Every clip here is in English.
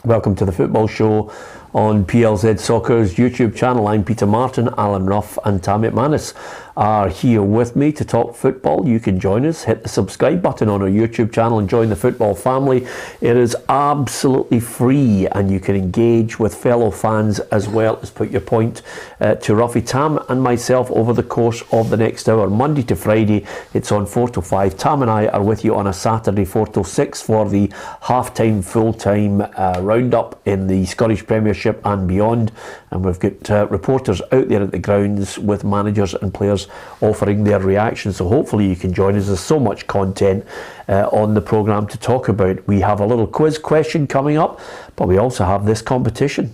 Welcome to the Football Show on PLZ Soccer's YouTube channel. I'm Peter Martin, Alan Ruff and Tammy McManus are here with me to talk football. You can join us, hit the subscribe button on our YouTube channel and join the football family. It is absolutely free and you can engage with fellow fans as well as put your point to Ruffy, Tam and myself over the course of the next hour. Monday to Friday it's on 4 till 5. Tam and I are with you on a Saturday 4 till 6 for the half-time, full-time roundup in the Scottish Premiership and beyond, and we've got reporters out there at the grounds with managers and players offering their reactions, so hopefully you can join us. There's so much content on the programme to talk about. We have a little quiz question coming up, but we also have this competition.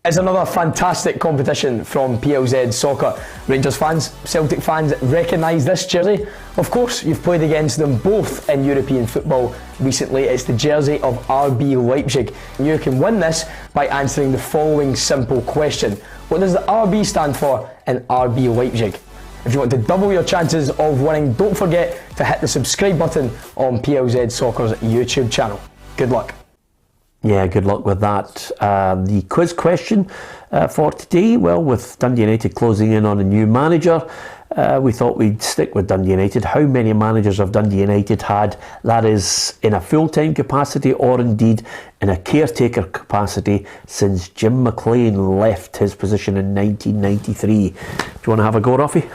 It's another fantastic competition from PLZ Soccer. Rangers fans, Celtic fans recognise this jersey. Of course, you've played against them both in European football recently. It's the jersey of RB Leipzig. You can win this by answering the following simple question. What does the RB stand for in RB Leipzig? If you want to double your chances of winning, don't forget to hit the subscribe button on PLZ Soccer's YouTube channel. Good luck. Yeah, good luck with that. The quiz question for today, well, with Dundee United closing in on a new manager, we thought we'd stick with Dundee United. How many managers have Dundee United had, that is in a full-time capacity or indeed in a caretaker capacity, since Jim McLean left his position in 1993? Do you want to have a go, Ruffy?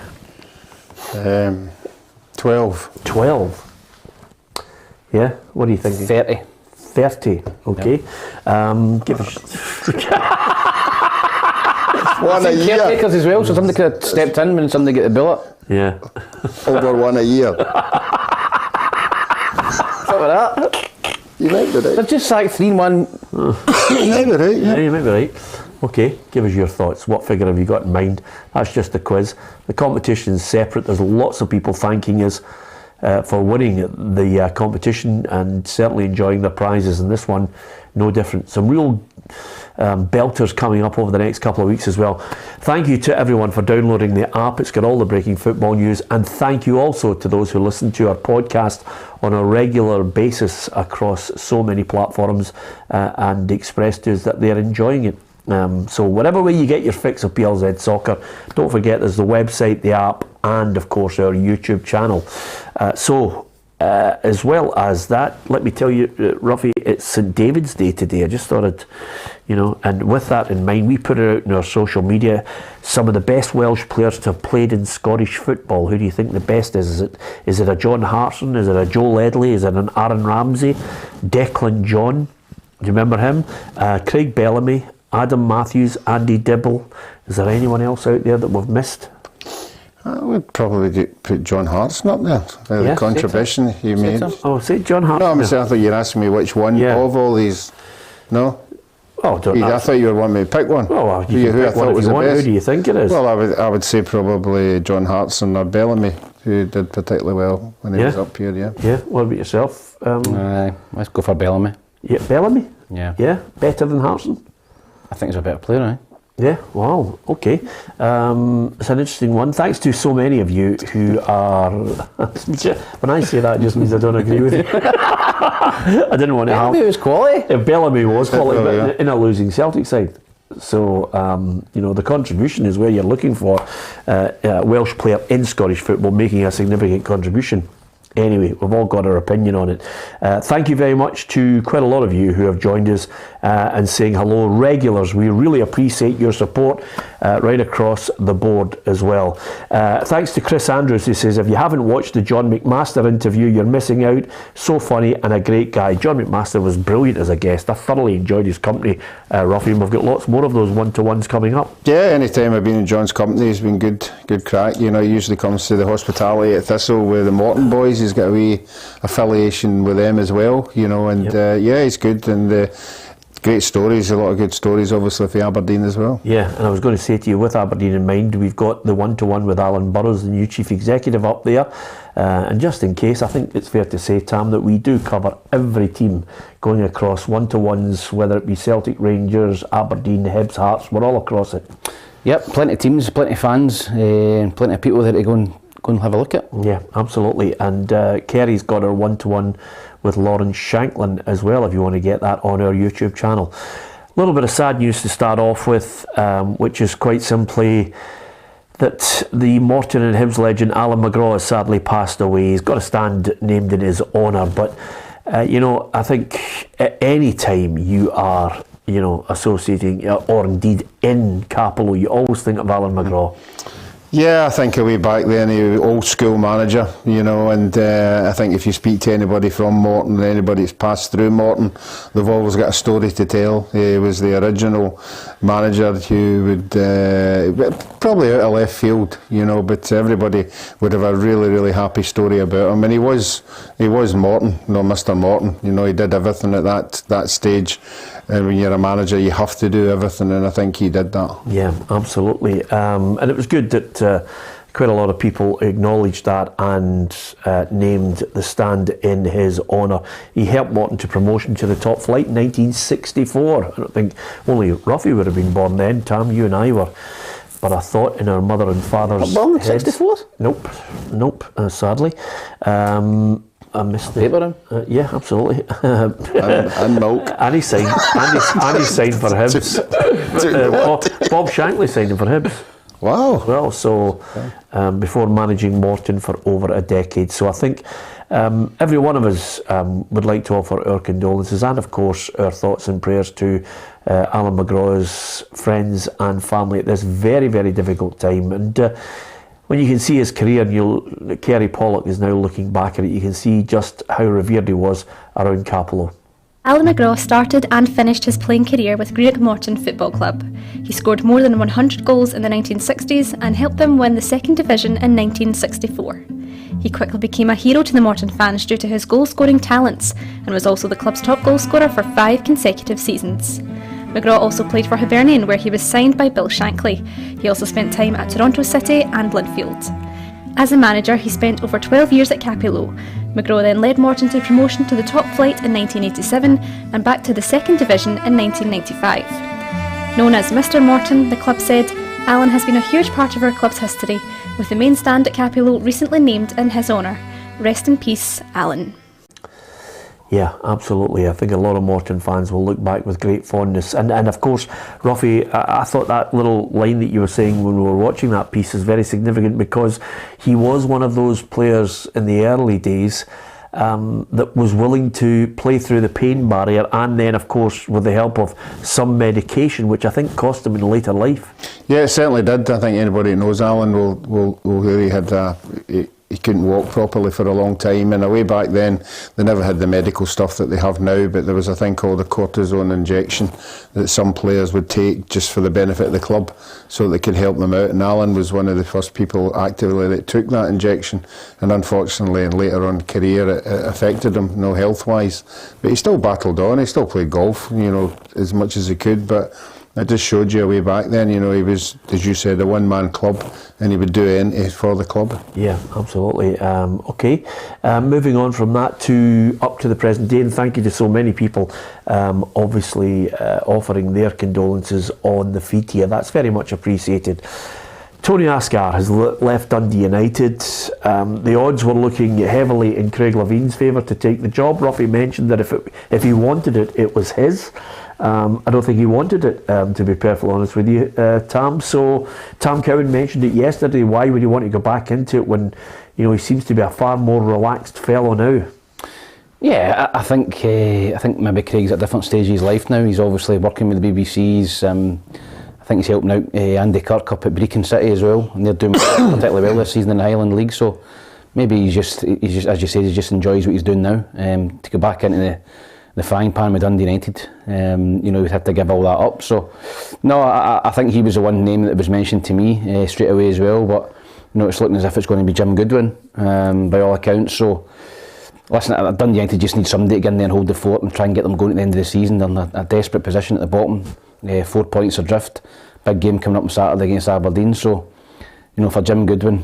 12. 12? Yeah, what do you think? 30. 30, okay. Yep. Give us one a year. Caretakers as well, so somebody could have stepped in when somebody got the bullet. Yeah. Over one a year. Something like that. You might be right. They've just sacked 3-1. You might be right, yeah. You might be right. Okay, give us your thoughts. What figure have you got in mind? That's just the quiz. The competition's separate. There's lots of people thanking us for winning the competition and certainly enjoying the prizes, and this one no different. Some real belters coming up over the next couple of weeks as well. Thank you to everyone for downloading the app. It's got all the breaking football news, and thank you also to those who listen to our podcast on a regular basis across so many platforms and express to us that they're enjoying it. So whatever way you get your fix of PLZ Soccer, don't forget there's the website, the app, and of course our YouTube channel. As well as that, let me tell you, Ruffy, it's St David's Day today. I just thought I'd, and with that in mind, we put it out in our social media, some of the best Welsh players to have played in Scottish football. Who do you think the best is? Is it a John Hartson? Is it a Joe Ledley? Is it an Aaron Ramsey? Declan John? Do you remember him? Craig Bellamy? Adam Matthews, Andy Dibble. Is there anyone else out there that we've missed? I would probably put John Hartson up there. The contribution he made. Oh, say John Hartson. No, I thought you were asking me which one of all these. No? Oh, I thought you were wanting me to pick one. Oh, well, you can pick one if you want. Who do you think it is? Well, I would say probably John Hartson or Bellamy, who did particularly well when he was up here, Yeah, what about yourself? Let's go for Bellamy. Yeah, Bellamy? Yeah. Yeah, better than Hartson? I think he's a better player, eh? Yeah, wow, okay. It's an interesting one. Thanks to so many of you who are... when I say that, it just means I don't agree with you. I didn't want to have... Bellamy was quality. Bellamy was quality, but in a losing Celtic side. So, the contribution is where you're looking for a Welsh player in Scottish football making a significant contribution. Anyway, we've all got our opinion on it. Thank you very much to quite a lot of you who have joined us and saying hello. Regulars, we really appreciate your support right across the board as well. Thanks to Chris Andrews, who says, if you haven't watched the John McMaster interview, you're missing out. So funny and a great guy. John McMaster was brilliant as a guest. I thoroughly enjoyed his company, Ruffy, and we've got lots more of those one-to-ones coming up. Yeah, anytime I've been in John's company, he's been good crack. He usually comes to the hospitality at Thistle with the Morton boys. He's got a wee affiliation with them as well, and he's good, and great stories, a lot of good stories obviously for Aberdeen as well. Yeah, and I was going to say to you, with Aberdeen in mind, we've got the one-to-one with Alan Burrows, the new chief executive up there, and just in case, I think it's fair to say, Tam, that we do cover every team going across one-to-ones, whether it be Celtic, Rangers, Aberdeen, Hibs, Hearts, we're all across it. Yep, plenty of teams, plenty of fans, plenty of people that are going go and have a look at. Yeah, absolutely. And Kerry's got her one-to-one with Lauren Shanklin as well, if you want to get that on our YouTube channel. A little bit of sad news to start off with, which is quite simply that the Morton and Hibs legend Alan McGraw has sadly passed away. He's got a stand named in his honour, but I think at any time you are, associating or indeed in Capello, you always think of Alan McGraw. Yeah, I think way back then, he was old school manager, and I think if you speak to anybody from Morton, anybody that's passed through Morton, they've always got a story to tell. He was the original manager who would, probably out of left field, but everybody would have a really, really happy story about him. And he was Morton, Mr. Morton. He did everything at that stage. And when you're a manager, you have to do everything, and I think he did that. Yeah, absolutely. And it was good that quite a lot of people acknowledged that and named the stand in his honour. He helped Morton to promotion to the top flight in 1964. I don't think only Ruffy would have been born then. Tam, you and I were. But I thought in our mother and father's Born in heads. 64? Nope, sadly. I missed it. Paper him? Yeah, absolutely. and milk. And he signed for Hibs. Bob Shankly signed him for Hibs. Wow. Well, so before managing Morton for over a decade. So I think every one of us would like to offer our condolences and, of course, our thoughts and prayers to Alan McGraw's friends and family at this very, very difficult time. And when you can see his career, and Kerry Pollock is now looking back at it, you can see just how revered he was around Capello. Alan McGraw started and finished his playing career with Greenock Morton Football Club. He scored more than 100 goals in the 1960s and helped them win the second division in 1964. He quickly became a hero to the Morton fans due to his goal-scoring talents and was also the club's top goal scorer for 5 consecutive seasons. McGraw also played for Hibernian, where he was signed by Bill Shankly. He also spent time at Toronto City and Linfield. As a manager, he spent over 12 years at Capello. McGraw then led Morton to promotion to the top flight in 1987 and back to the second division in 1995. Known as Mr. Morton, the club said, Alan has been a huge part of our club's history, with the main stand at Capello recently named in his honour. Rest in peace, Alan. Yeah, absolutely. I think a lot of Morton fans will look back with great fondness. And of course, Ruffy, I thought that little line that you were saying when we were watching that piece is very significant because he was one of those players in the early days that was willing to play through the pain barrier and then, of course, with the help of some medication, which I think cost him in later life. Yeah, it certainly did. I think anybody who knows Alan will hear he had he couldn't walk properly for a long time, and way back then they never had the medical stuff that they have now, but there was a thing called a cortisone injection that some players would take just for the benefit of the club so that they could help them out, and Alan was one of the first people actively that took that injection, and unfortunately in later on career it affected him, health wise, but he still battled on. He still played golf as much as he could, but it just showed you way back then, he was, as you said, a one-man club, and he would do anything for the club. Yeah, absolutely. Okay, moving on from that to up to the present day, and thank you to so many people obviously offering their condolences on the feed here. That's very much appreciated. Tony Ascar has left Dundee United. The odds were looking heavily in Craig Levine's favour to take the job. Ruffy mentioned that if he wanted it, it was his. I don't think he wanted it, to be perfectly honest with you, Tam. So Tam Cowan mentioned it yesterday. Why would he want to go back into it when he seems to be a far more relaxed fellow now? Yeah, I think maybe Craig's at a different stage of his life now. He's obviously working with the BBC. I think he's helping out Andy Kirk up at Brecon City as well, and they're doing particularly well this season in the Highland League. So maybe he's just as you said, he just enjoys what he's doing now. To go back into the frying pan with Dundee United, we'd have to give all that up. So no, I think he was the one name that was mentioned to me straight away as well. But it's looking as if it's going to be Jim Goodwin by all accounts. So listen, Dundee United just need somebody to get in there and hold the fort and try and get them going at the end of the season. They're in a desperate position at the bottom, 4 points adrift. Big game coming up on Saturday against Aberdeen. So for Jim Goodwin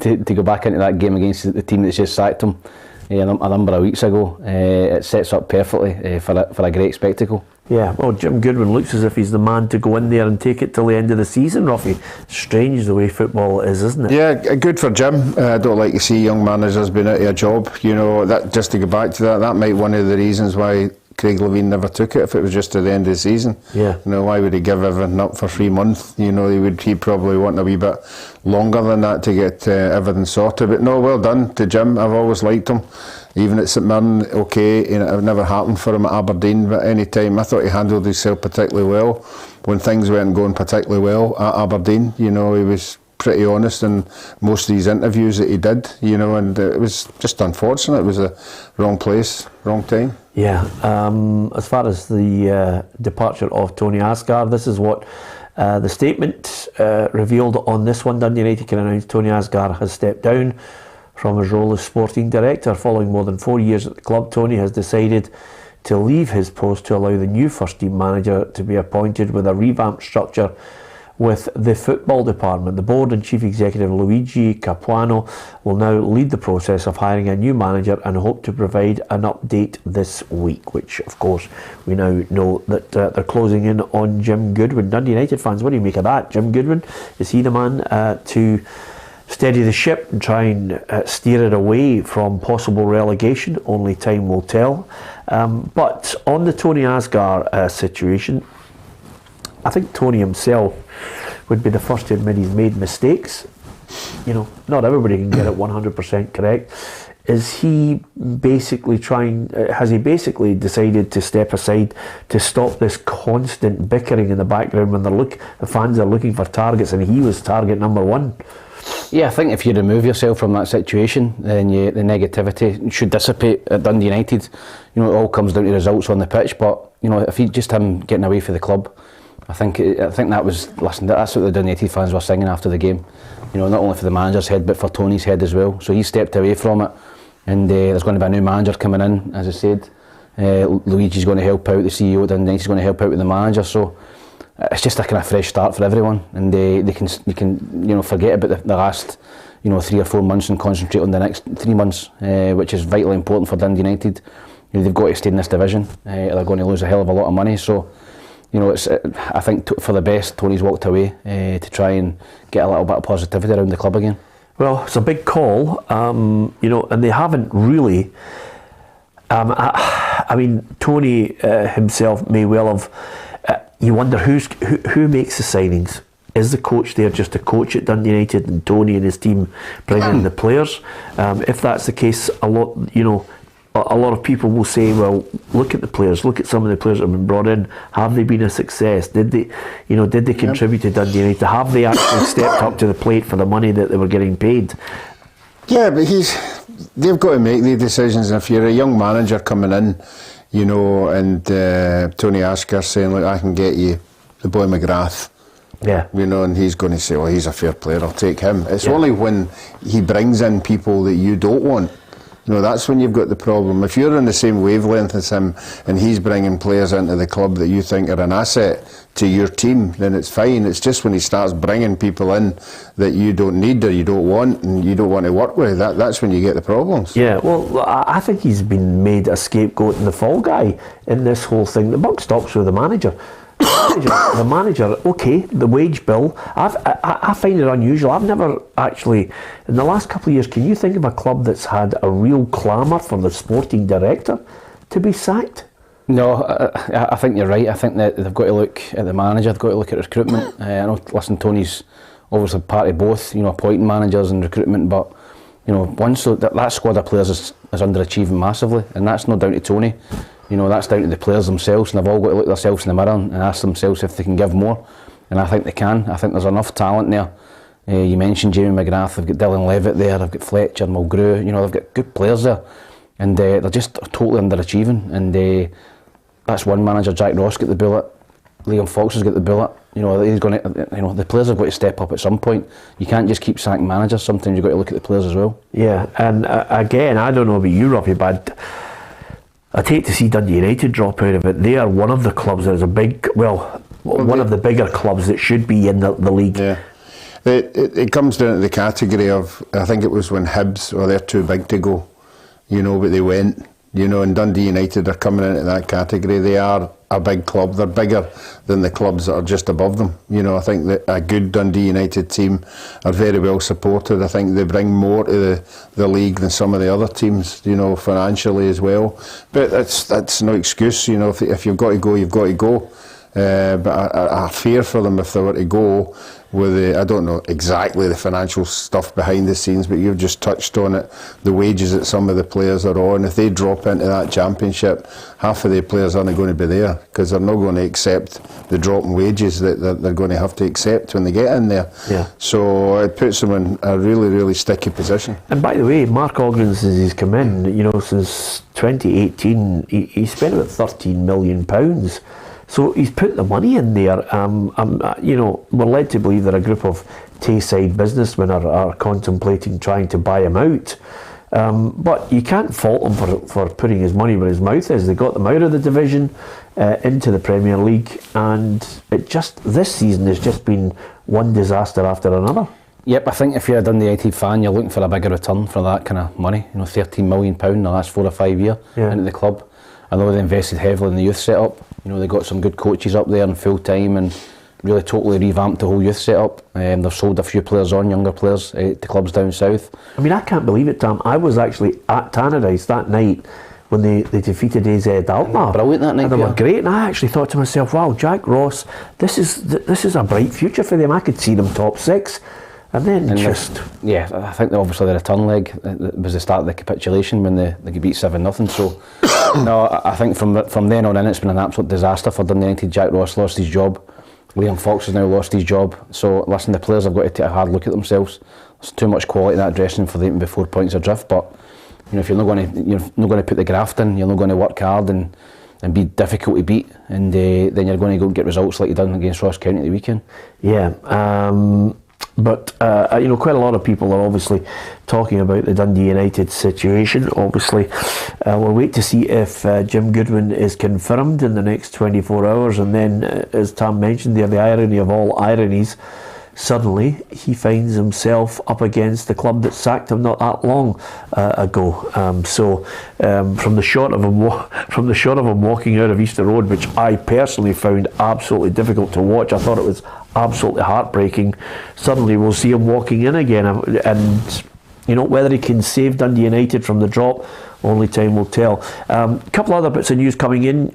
to go back into that game against the team that's just sacked him a number of weeks ago, it sets up perfectly for a great spectacle. Yeah, well, Jim Goodwin looks as if he's the man to go in there and take it till the end of the season, Ruffy. Strange the way football is, isn't it? Yeah, good for Jim. I don't like to see young managers being out of a job. You know, that just to go back to that might be one of the reasons why Craig Levein never took it if it was just at the end of the season. Yeah. You know, why would he give everything up for 3 months? You know, he'd probably want a wee bit longer than that to get everything sorted. But no, well done to Jim. I've always liked him. Even at St Mirren, okay, you know, it never happened for him at Aberdeen, but any time I thought he handled himself particularly well. When things weren't going particularly well at Aberdeen, you know, he was pretty honest in most of these interviews that he did, you know, and it was just unfortunate. It was a wrong place, wrong time. Yeah, as far as the departure of Tony Asghar, this is what the statement revealed on this one. Dundee United can announce Tony Asghar has stepped down from his role as sporting director. Following more than 4 years at the club, Tony has decided to leave his post to allow the new first team manager to be appointed with a revamped structure with the football department. The board and chief executive Luigi Capuano will now lead the process of hiring a new manager and hope to provide an update this week, which of course we now know that they're closing in on Jim Goodwin. Dundee United fans, what do you make of that? Jim Goodwin, is he the man to steady the ship and try and steer it away from possible relegation? Only time will tell. But on the Tony Asghar situation, I think Tony himself would be the first to admit he's made mistakes. You know, not everybody can get it 100% correct. Is he basically has he basically decided to step aside to stop this constant bickering in the background when the fans are looking for targets and he was target number one? Yeah, I think if you remove yourself from that situation, then the negativity should dissipate at Dundee United. You know, it all comes down to results on the pitch, but you know, if you just him getting away from the club, I think that was, listen, that's what the Dundee United fans were singing after the game. You know, not only for the manager's head, but for Tony's head as well. So he stepped away from it, and there's going to be a new manager coming in, as I said. Luigi's going to help out, the CEO at Dundee United is going to help out with the manager. So it's just a kind of fresh start for everyone, and you can you know, forget about the last 3 or 4 months and concentrate on the next 3 months, which is vitally important for Dundee United. You know, they've got to stay in this division. They're going to lose a hell of a lot of money. So you know, I think for the best, Tony's walked away to try and get a little bit of positivity around the club again. Well, it's a big call, you know, and they haven't really. I mean, Tony himself may well have. You wonder who makes the signings. Is the coach there just to coach at Dundee United, and Tony and his team bring in the players? If that's the case, a lot of people will say, well, look at the players, look at some of the players that have been brought in. Have they been a success? Did they contribute to Dundee United? Have they actually stepped up to the plate for the money that they were getting paid? Yeah, but they've got to make the decisions. And if you're a young manager coming in, you know, and Tony Asghar saying, look, I can get you the boy McGrath. Yeah. You know, and he's going to say, well, he's a fair player, I'll take him. It's only when he brings in people that you don't want. You know, that's when you've got the problem. If you're on the same wavelength as him and he's bringing players into the club that you think are an asset to your team, then it's fine. It's just when he starts bringing people in that you don't need or you don't want and you don't want to work with, that's when you get the problems. Yeah, well, I think he's been made a scapegoat and the fall guy in this whole thing. The buck stops with the manager. The manager, okay, the wage bill, I find it unusual. I've never actually, in the last couple of years, can you think of a club that's had a real clamour for the sporting director to be sacked? No, I think you're right. I think that they've got to look at the manager, they've got to look at recruitment. I know, listen, Tony's obviously part of both, you know, appointing managers and recruitment, but you know, once that squad of players is underachieving massively, and that's not down to Tony. You know, that's down to the players themselves, and they've all got to look themselves in the mirror and ask themselves if they can give more. And I think they can. I think there's enough talent there. You mentioned Jamie McGrath, they've got Dylan Levitt there, they've got Fletcher, Mulgrew, you know, they've got good players there. And they're just totally underachieving. And that's one manager. Jack Ross got the bullet, Liam Fox has got the bullet. You know, he's going to, you know, the players have got to step up at some point. You can't just keep sacking managers, sometimes you've got to look at the players as well. Yeah, and again, I don't know about you, Robbie, but I'd hate to see Dundee United drop out of it. They are one of the clubs that is one of the bigger clubs that should be in the league. Yeah. It comes down to the category of, I think it was when Hibs, they're too big to go, you know, but they went, you know, and Dundee United are coming into that category. They are a big club. They're bigger than the clubs that are just above them. You know, I think that a good Dundee United team are very well supported. I think they bring more to the league than some of the other teams, you know, financially as well. But that's no excuse, you know, if you've got to go, you've got to go. But I fear for them if they were to go with I don't know exactly the financial stuff behind the scenes, but you've just touched on it, the wages that some of the players are on. If they drop into that championship, half of the players aren't going to be there because they're not going to accept the drop in wages that they're going to have to accept when they get in there. Yeah. So it puts them in a really, really sticky position. And by the way, Mark Ogden, since he's come in, you know, since 2018, he spent about £13 million. So he's put the money in there. You know, we're led to believe that a group of Tayside businessmen are contemplating trying to buy him out. But you can't fault him for putting his money where his mouth is. They got them out of the division into the Premier League, and this season has just been one disaster after another. Yep, I think if you're a Dundee United fan, you're looking for a bigger return for that kind of money. You know, £13 million in the last 4 or 5 years into the club. I know they invested heavily in the youth setup. You know, they got some good coaches up there and full time, and really totally revamped the whole youth setup. They've sold a few players on, younger players, to clubs down south. I mean, I can't believe it, Tam. I was actually at Tannadice that night when they defeated AZ Alkmaar. Brilliant that night. And they were great, and I actually thought to myself, wow, Jack Ross, this is a bright future for them. I could see them top 6. And then I think obviously the return leg was the start of the capitulation when they beat 7-0. So, no, I think from then on in it's been an absolute disaster for Dundee United. Jack Ross lost his job. Liam Fox has now lost his job. So, listen, the players have got to take a hard look at themselves. There's too much quality in that dressing room for them to be 4 points adrift. But you know, if you're not going to put the graft in, you're not going to work hard and be difficult to beat, and then you're going to go and get results like you done against Ross County at the weekend. Yeah. But you know, quite a lot of people are obviously talking about the Dundee United situation. Obviously, we'll wait to see if Jim Goodwin is confirmed in the next 24 hours. And then, as Tam mentioned there, the irony of all ironies, suddenly he finds himself up against the club that sacked him not that long ago. From the shot of him walking out of Easter Road, which I personally found absolutely difficult to watch, I thought it was absolutely heartbreaking. Suddenly we'll see him walking in again, and you know, whether he can save Dundee United from the drop, only time will tell. A couple other bits of news coming in.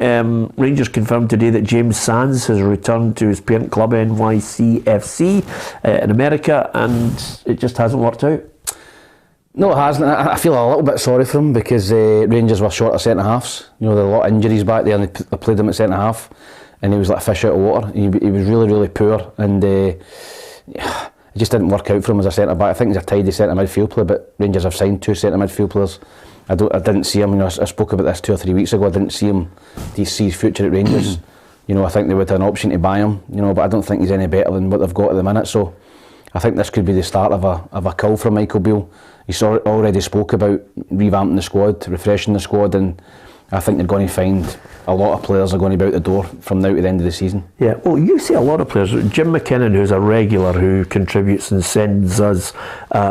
Rangers confirmed today that James Sands has returned to his parent club NYCFC in America, and it just hasn't worked out. No, it hasn't. I feel a little bit sorry for him because Rangers were short of centre halves. You know, there were a lot of injuries back there, and they played him at centre half, and he was like a fish out of water. He was really, really poor, and it just didn't work out for him as a centre back. I think he's a tidy centre midfield player, but Rangers have signed 2 centre midfield players. I didn't see him. You know, I spoke about this 2 or 3 weeks ago. I didn't see him to see his future at Rangers. You know, I think they would have an option to buy him. You know, but I don't think he's any better than what they've got at the minute. So, I think this could be the start of a cull for Michael Beale. He's already spoke about revamping the squad, refreshing the squad, and I think they're going to find a lot of players are going to be out the door from now to the end of the season. Yeah, well, you see a lot of players. Jim McKinnon, who's a regular who contributes and sends us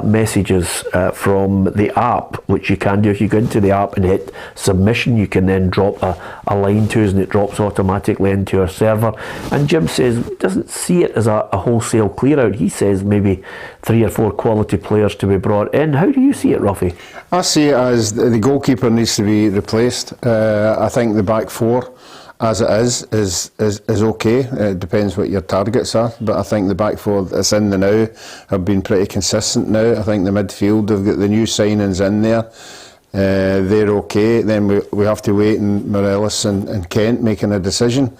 messages from the app, which you can do if you go into the app and hit submission. You can then drop a line to us and it drops automatically into our server. And Jim says doesn't see it as a wholesale clear out. He says maybe 3 or 4 quality players to be brought in. How do you see it, Ruffy? I see it as the goalkeeper needs to be replaced. I think the back 4 as it is okay. It depends what your targets are, but I think the back 4 that's in the now have been pretty consistent now. I think the midfield, they've got the new signings in there. They're okay. Then we have to wait on Morelos and Kent making a decision,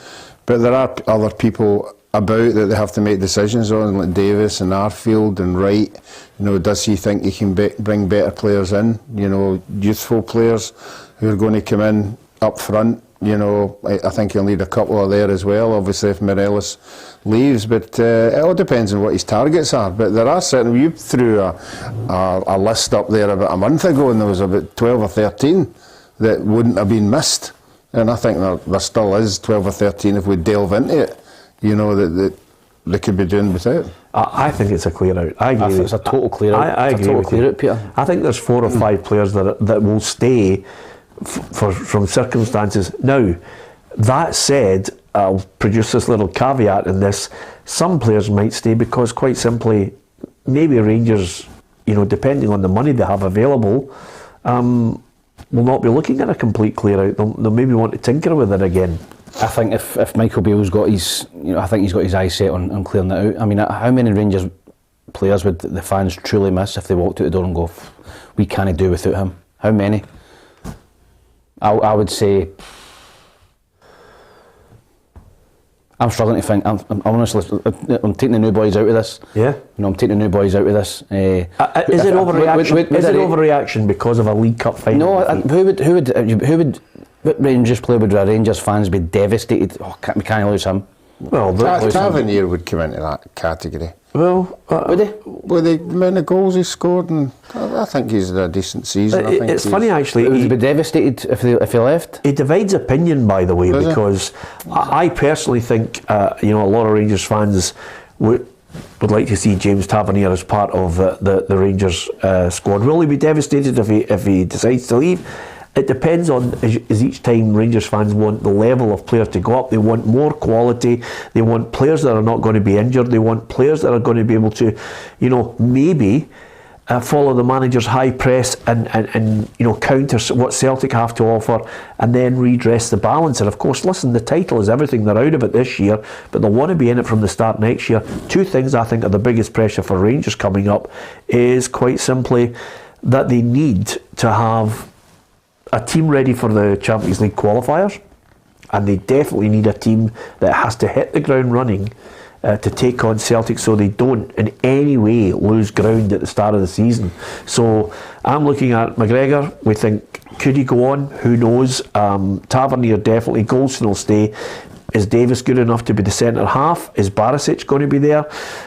but there are other people about that they have to make decisions on, like Davis and Arfield and Wright. You know, does he think he can bring better players in? You know, youthful players who are going to come in up front. You know, I think he'll need a couple of there as well, obviously, if Morelos leaves. But it all depends on what his targets are. But there are certain, you threw a list up there about a month ago, and there was about 12 or 13 that wouldn't have been missed. And I think there still is 12 or 13 if we delve into it, you know, that they could be doing without. I think it's a clear out. I agree. It's a total clear out. I agree with you, Peter. I think there's 4 or 5 players that will stay from circumstances. Now, That said, I'll produce this little caveat in this. Some players might stay because, quite simply, maybe Rangers, depending on the money they have available, will not be looking at a complete clear out. They'll maybe want to tinker with it again. I think if Michael Beale's got his, I think he's got his eyes set on clearing it out. I mean, how many Rangers players would the fans truly miss if they walked out the door and go, we can't do without him? How many? I would say, I'm struggling to think. I'm honestly, I'm taking the new boys out of this. Yeah. I'm taking the new boys out of this. Is it overreaction? Is it overreaction because of a League Cup final? No. What Rangers player would Rangers fans be devastated? Oh, we can't lose him. Well, Tavernier would come into that category. Well, would he? With the amount of goals he scored, and I think he's had a decent season. It's funny actually. Would he be devastated if he left? It divides opinion, by the way, because I personally think a lot of Rangers fans would like to see James Tavernier as part of the Rangers squad. Will he be devastated if he decides to leave? It depends on, as each time Rangers fans want the level of players to go up. They want more quality. They want players that are not going to be injured. They want players that are going to be able to, maybe follow the manager's high press and counter what Celtic have to offer, and then redress the balance. And of course, listen, the title is everything. They're out of it this year, but they'll want to be in it from the start next year. Two things I think are the biggest pressure for Rangers coming up is quite simply that they need to have a team ready for the Champions League qualifiers, and they definitely need a team that has to hit the ground running to take on Celtic, so they don't in any way lose ground at the start of the season. So I'm looking at McGregor. We think, could he go on? Who knows? Tavernier definitely. Goldson will stay. Is Davis good enough to be the centre half? Is Barisic going to be there?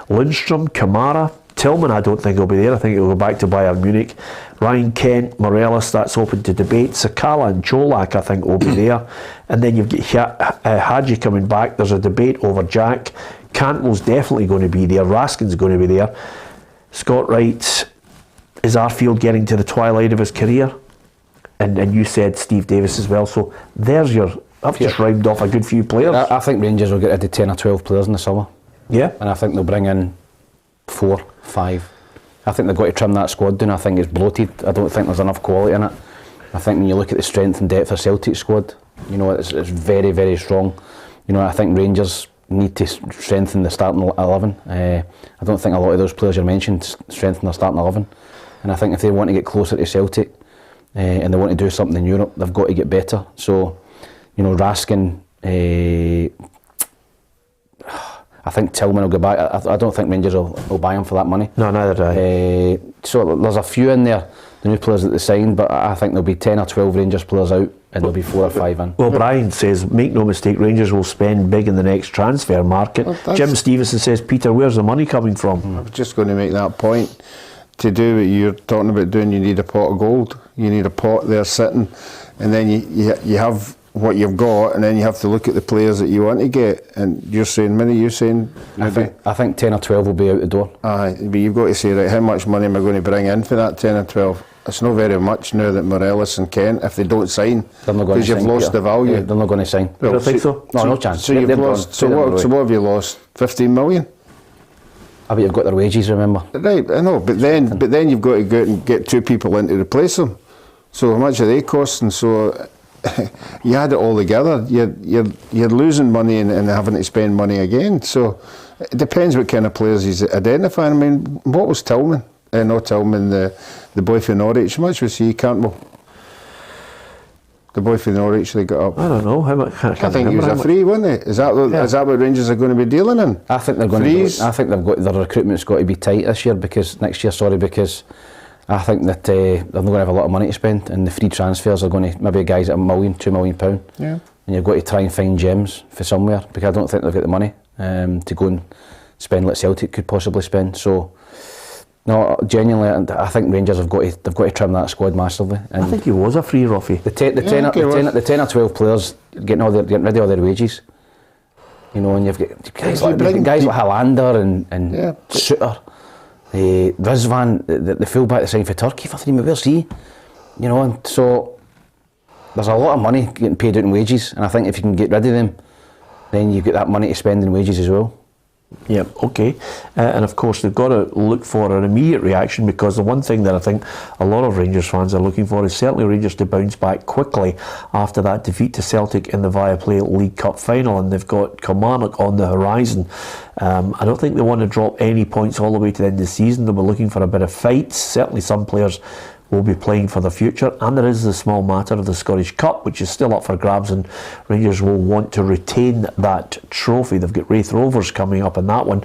Lundstrom, Kamara, Tillman, I don't think he'll be there. I think he'll go back to Bayern Munich. Ryan Kent, Morelos, that's open to debate. Sakala and Cholak, I think, will be there. And then you've got Hadji coming back. There's a debate over Jack. Cantwell's definitely going to be there. Raskin's going to be there. Scott writes, is Arfield getting to the twilight of his career? And you said Steve Davis as well. So there's I've just rhymed off a good few players. I think Rangers will get rid of 10 or 12 players in the summer. Yeah. And I think they'll bring in 4, 5. I think they've got to trim that squad down. I think it's bloated. I don't think there's enough quality in it. I think when you look at the strength and depth of Celtic squad, it's very, very strong. I think Rangers need to strengthen the starting 11. I don't think a lot of those players you mentioned strengthen their starting 11. And I think if they want to get closer to Celtic and they want to do something in Europe, they've got to get better. So, Raskin, I think Tillman will go back. I don't think Rangers will buy him for that money. No, neither do I. So there's a few in there, the new players that they signed, but I think there'll be 10 or 12 Rangers players out and there'll be 4 or 5 in. Well, Brian says, make no mistake, Rangers will spend big in the next transfer market. Well, Jim Stevenson says, Peter, where's the money coming from? I was just going to make that point. To do what you're talking about doing, you need a pot of gold. You need a pot there sitting, and then you have what you've got, and then you have to look at the players that you want to get. And you're saying, Minnie, you're saying... I think 10 or 12 will be out the door. Aye, but you've got to say, right, how much money am I going to bring in for that 10 or 12? It's not very much now that Morelos and Kent, if they don't sign, because you've lost the value. Yeah, they're not going to sign. Well, I think so. No chance. So you've lost. So what have you lost? 15 million? I bet you've got their wages, remember? Right, I know, but then you've got to go out and get 2 people in to replace them. So how much are they costing? So you add it all together, you're losing money and having to spend money again. So it depends what kind of players he's identifying. I mean, what was Tillman? Not Tillman, the boy from Norwich. How much was he? Cantwell? The boy from Norwich they got up. I don't know. How much? I think he was a free, wasn't he? Is that what Rangers are going to be dealing in? I think they're going to. I think their recruitment's got to be tight this year because I think that they're not going to have a lot of money to spend, and the free transfers are going to maybe guys at £1 million, £2 million. Yeah. And you've got to try and find gems for somewhere because I don't think they've got the money to go and spend like Celtic could possibly spend. So, no, genuinely, I think Rangers they've got to trim that squad massively. And I think he was a free Roffy. The 10 or 12 players getting rid of all their wages. And you've got guys like Halander and Suter. Rizvan, the fullback that signed for Turkey for 3 million, where's he? And so there's a lot of money getting paid out in wages, and I think if you can get rid of them, then you get that money to spend in wages as well. Yeah, okay. And of course they've got to look for an immediate reaction, because the one thing that I think a lot of Rangers fans are looking for is certainly Rangers to bounce back quickly after that defeat to Celtic in the Viaplay League Cup final, and they've got Kilmarnock on the horizon. I don't think they want to drop any points all the way to the end of the season. They'll be looking for a bit of fight. Certainly some players will be playing for the future, and there is the small matter of the Scottish Cup, which is still up for grabs, and Rangers will want to retain that trophy. They've got Raith Rovers coming up in that one,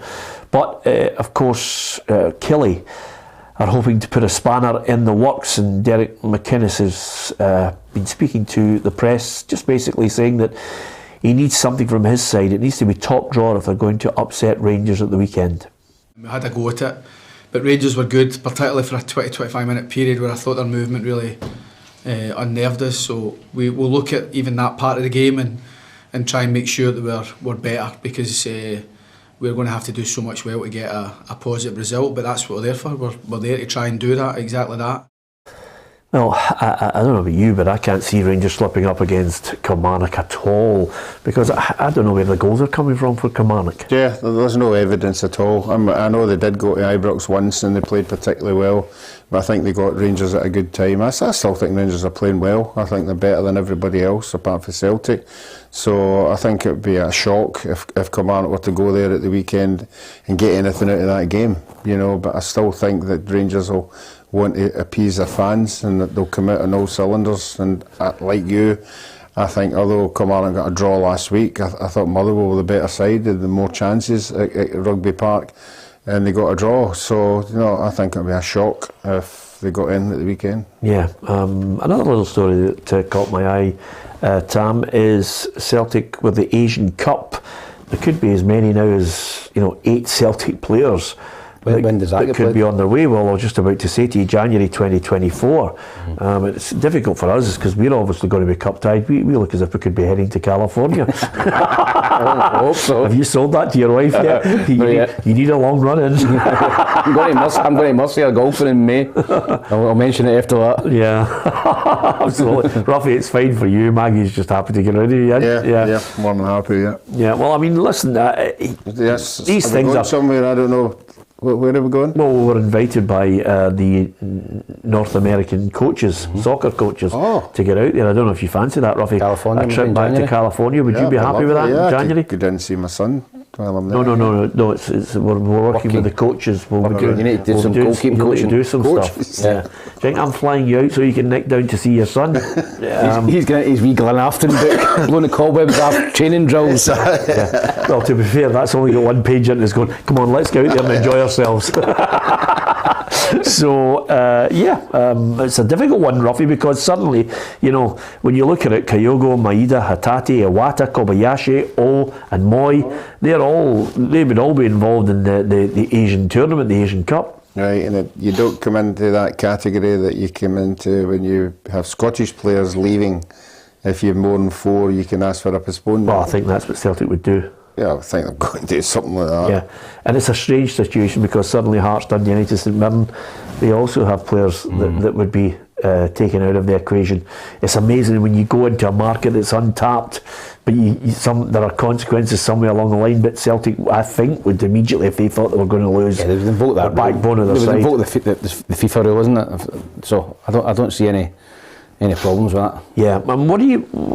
but of course Killie are hoping to put a spanner in the works, and Derek McInnes has been speaking to the press, just basically saying that he needs something from his side. It needs to be top drawer if they're going to upset Rangers at the weekend. We had a go at it, but Rangers were good, particularly for a 20-25 minute period where I thought their movement really unnerved us. So we will look at even that part of the game and try and make sure that we're better, because we're going to have to do so much well to get a positive result. But that's what we're there for. We're there to try and do that, exactly that. Well, I don't know about you, but I can't see Rangers slipping up against Kilmarnock at all, because I don't know where the goals are coming from for Kilmarnock. Yeah, there's no evidence at all. I know they did go to Ibrox once and they played particularly well, but I think they got Rangers at a good time. I still think Rangers are playing well. I think they're better than everybody else apart from Celtic. So I think it would be a shock if Kilmarnock were to go there at the weekend and get anything out of that game, you know. But I still think that Rangers will want to appease their fans and that they'll come out on all cylinders. And like you, I think although Kilmarnock got a draw last week, I thought Motherwell were the better side, had the more chances at Rugby Park, and they got a draw. So, you know, I think it would be a shock if they got in at the weekend. Yeah, another little story that caught my eye, Tam, is Celtic with the Asian Cup. There could be as many now as 8 Celtic players When does that get could played? be on their way. Well, I was just about to say to you, January 2024. It's difficult for us because we're obviously going to be cup tied. We look as if we could be heading to California. I hope so. Have you sold that to your wife yet? You need a long run in. I'm going to Murcia golfing in May. I'll mention it after that. Yeah, absolutely. Ruffy, it's fine for you. Maggie's just happy to get rid of you. Yeah, more than happy. Yeah. Well, I mean, listen. Yes, these are we things going are somewhere. I don't know. Where are we going? Well, we were invited by the North American coaches, soccer coaches, to get out there. I don't know if you fancy that, Ruffy. California, a trip in back January. to California. Would you be happy with that in January? Go down and see my son while I'm there. No. It's we're working with the coaches. We'll be doing. You need to do we'll some be doing- goalkeeping you'll need to coaching. do some stuff. Yeah. Do you think I'm flying you out so you can nick down to see your son? He's getting his wee Glenafton book, blowing the cobwebs off training drills. Yeah. Well, to be fair, that's only got one page in it. It's going, come on, let's go out there and enjoy ourselves. So, it's a difficult one, Ruffy, because suddenly, when you look at it, Kyogo, Maeda, Hatate, Iwata, Kobayashi, O and Moi, they would all be involved in the Asian tournament, the Asian Cup. Right, and you don't come into that category that you come into when you have Scottish players leaving. If you have more than 4, you can ask for a postponement. Well, I think that's what Celtic would do. Yeah, I think they're going to do something like that. Yeah, and it's a strange situation because suddenly Hearts, Dundee United, St Mirren, they also have players that would be taken out of the equation. It's amazing when you go into a market that's untapped, but there are consequences somewhere along the line. But Celtic, I think, would immediately, if they thought they were going to lose, Yeah, they would invoke that the backbone of their They would side. invoke the FIFA rule, isn't it? So I don't see any problems with that. Yeah, and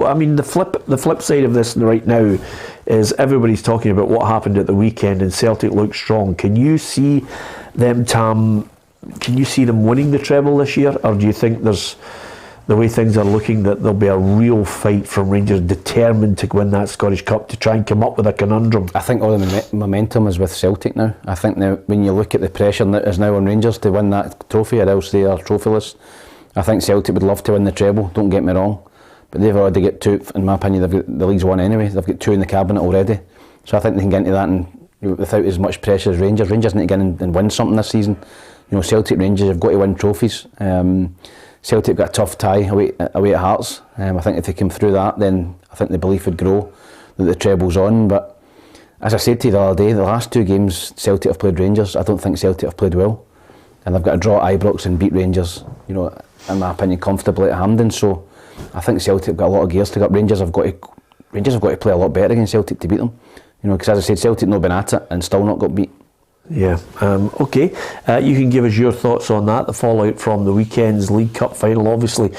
I mean, the flip side of this right now is everybody's talking about what happened at the weekend and Celtic looked strong. Can you see them, Tam? Can you see them winning the treble this year, or do you think there's the way things are looking that there'll be a real fight from Rangers determined to win that Scottish Cup to try and come up with a conundrum? I think all the momentum is with Celtic now. I think now when you look at the pressure that is now on Rangers to win that trophy, or else they are trophyless. I think Celtic would love to win the treble, don't get me wrong, but they've already got 2, in my opinion, they've got the league's won anyway. They've got 2 in the cabinet already, so I think they can get into that and without as much pressure as Rangers. Rangers need to get in and win something this season. Celtic, Rangers have got to win trophies. Celtic got a tough tie away at Hearts. I think if they come through that, then I think the belief would grow that the treble's on. But as I said to you the other day, the last 2 games Celtic have played Rangers, I don't think Celtic have played well, and they've got to draw at Ibrox and beat Rangers, in my opinion, comfortably at Hampden. So I think Celtic have got a lot of gears to go up. Rangers have got to play a lot better against Celtic to beat them. You know, because as I said, Celtic not been at it and still not got beat. Yeah, okay. You can give us your thoughts on that, the fallout from the weekend's League Cup final. Obviously,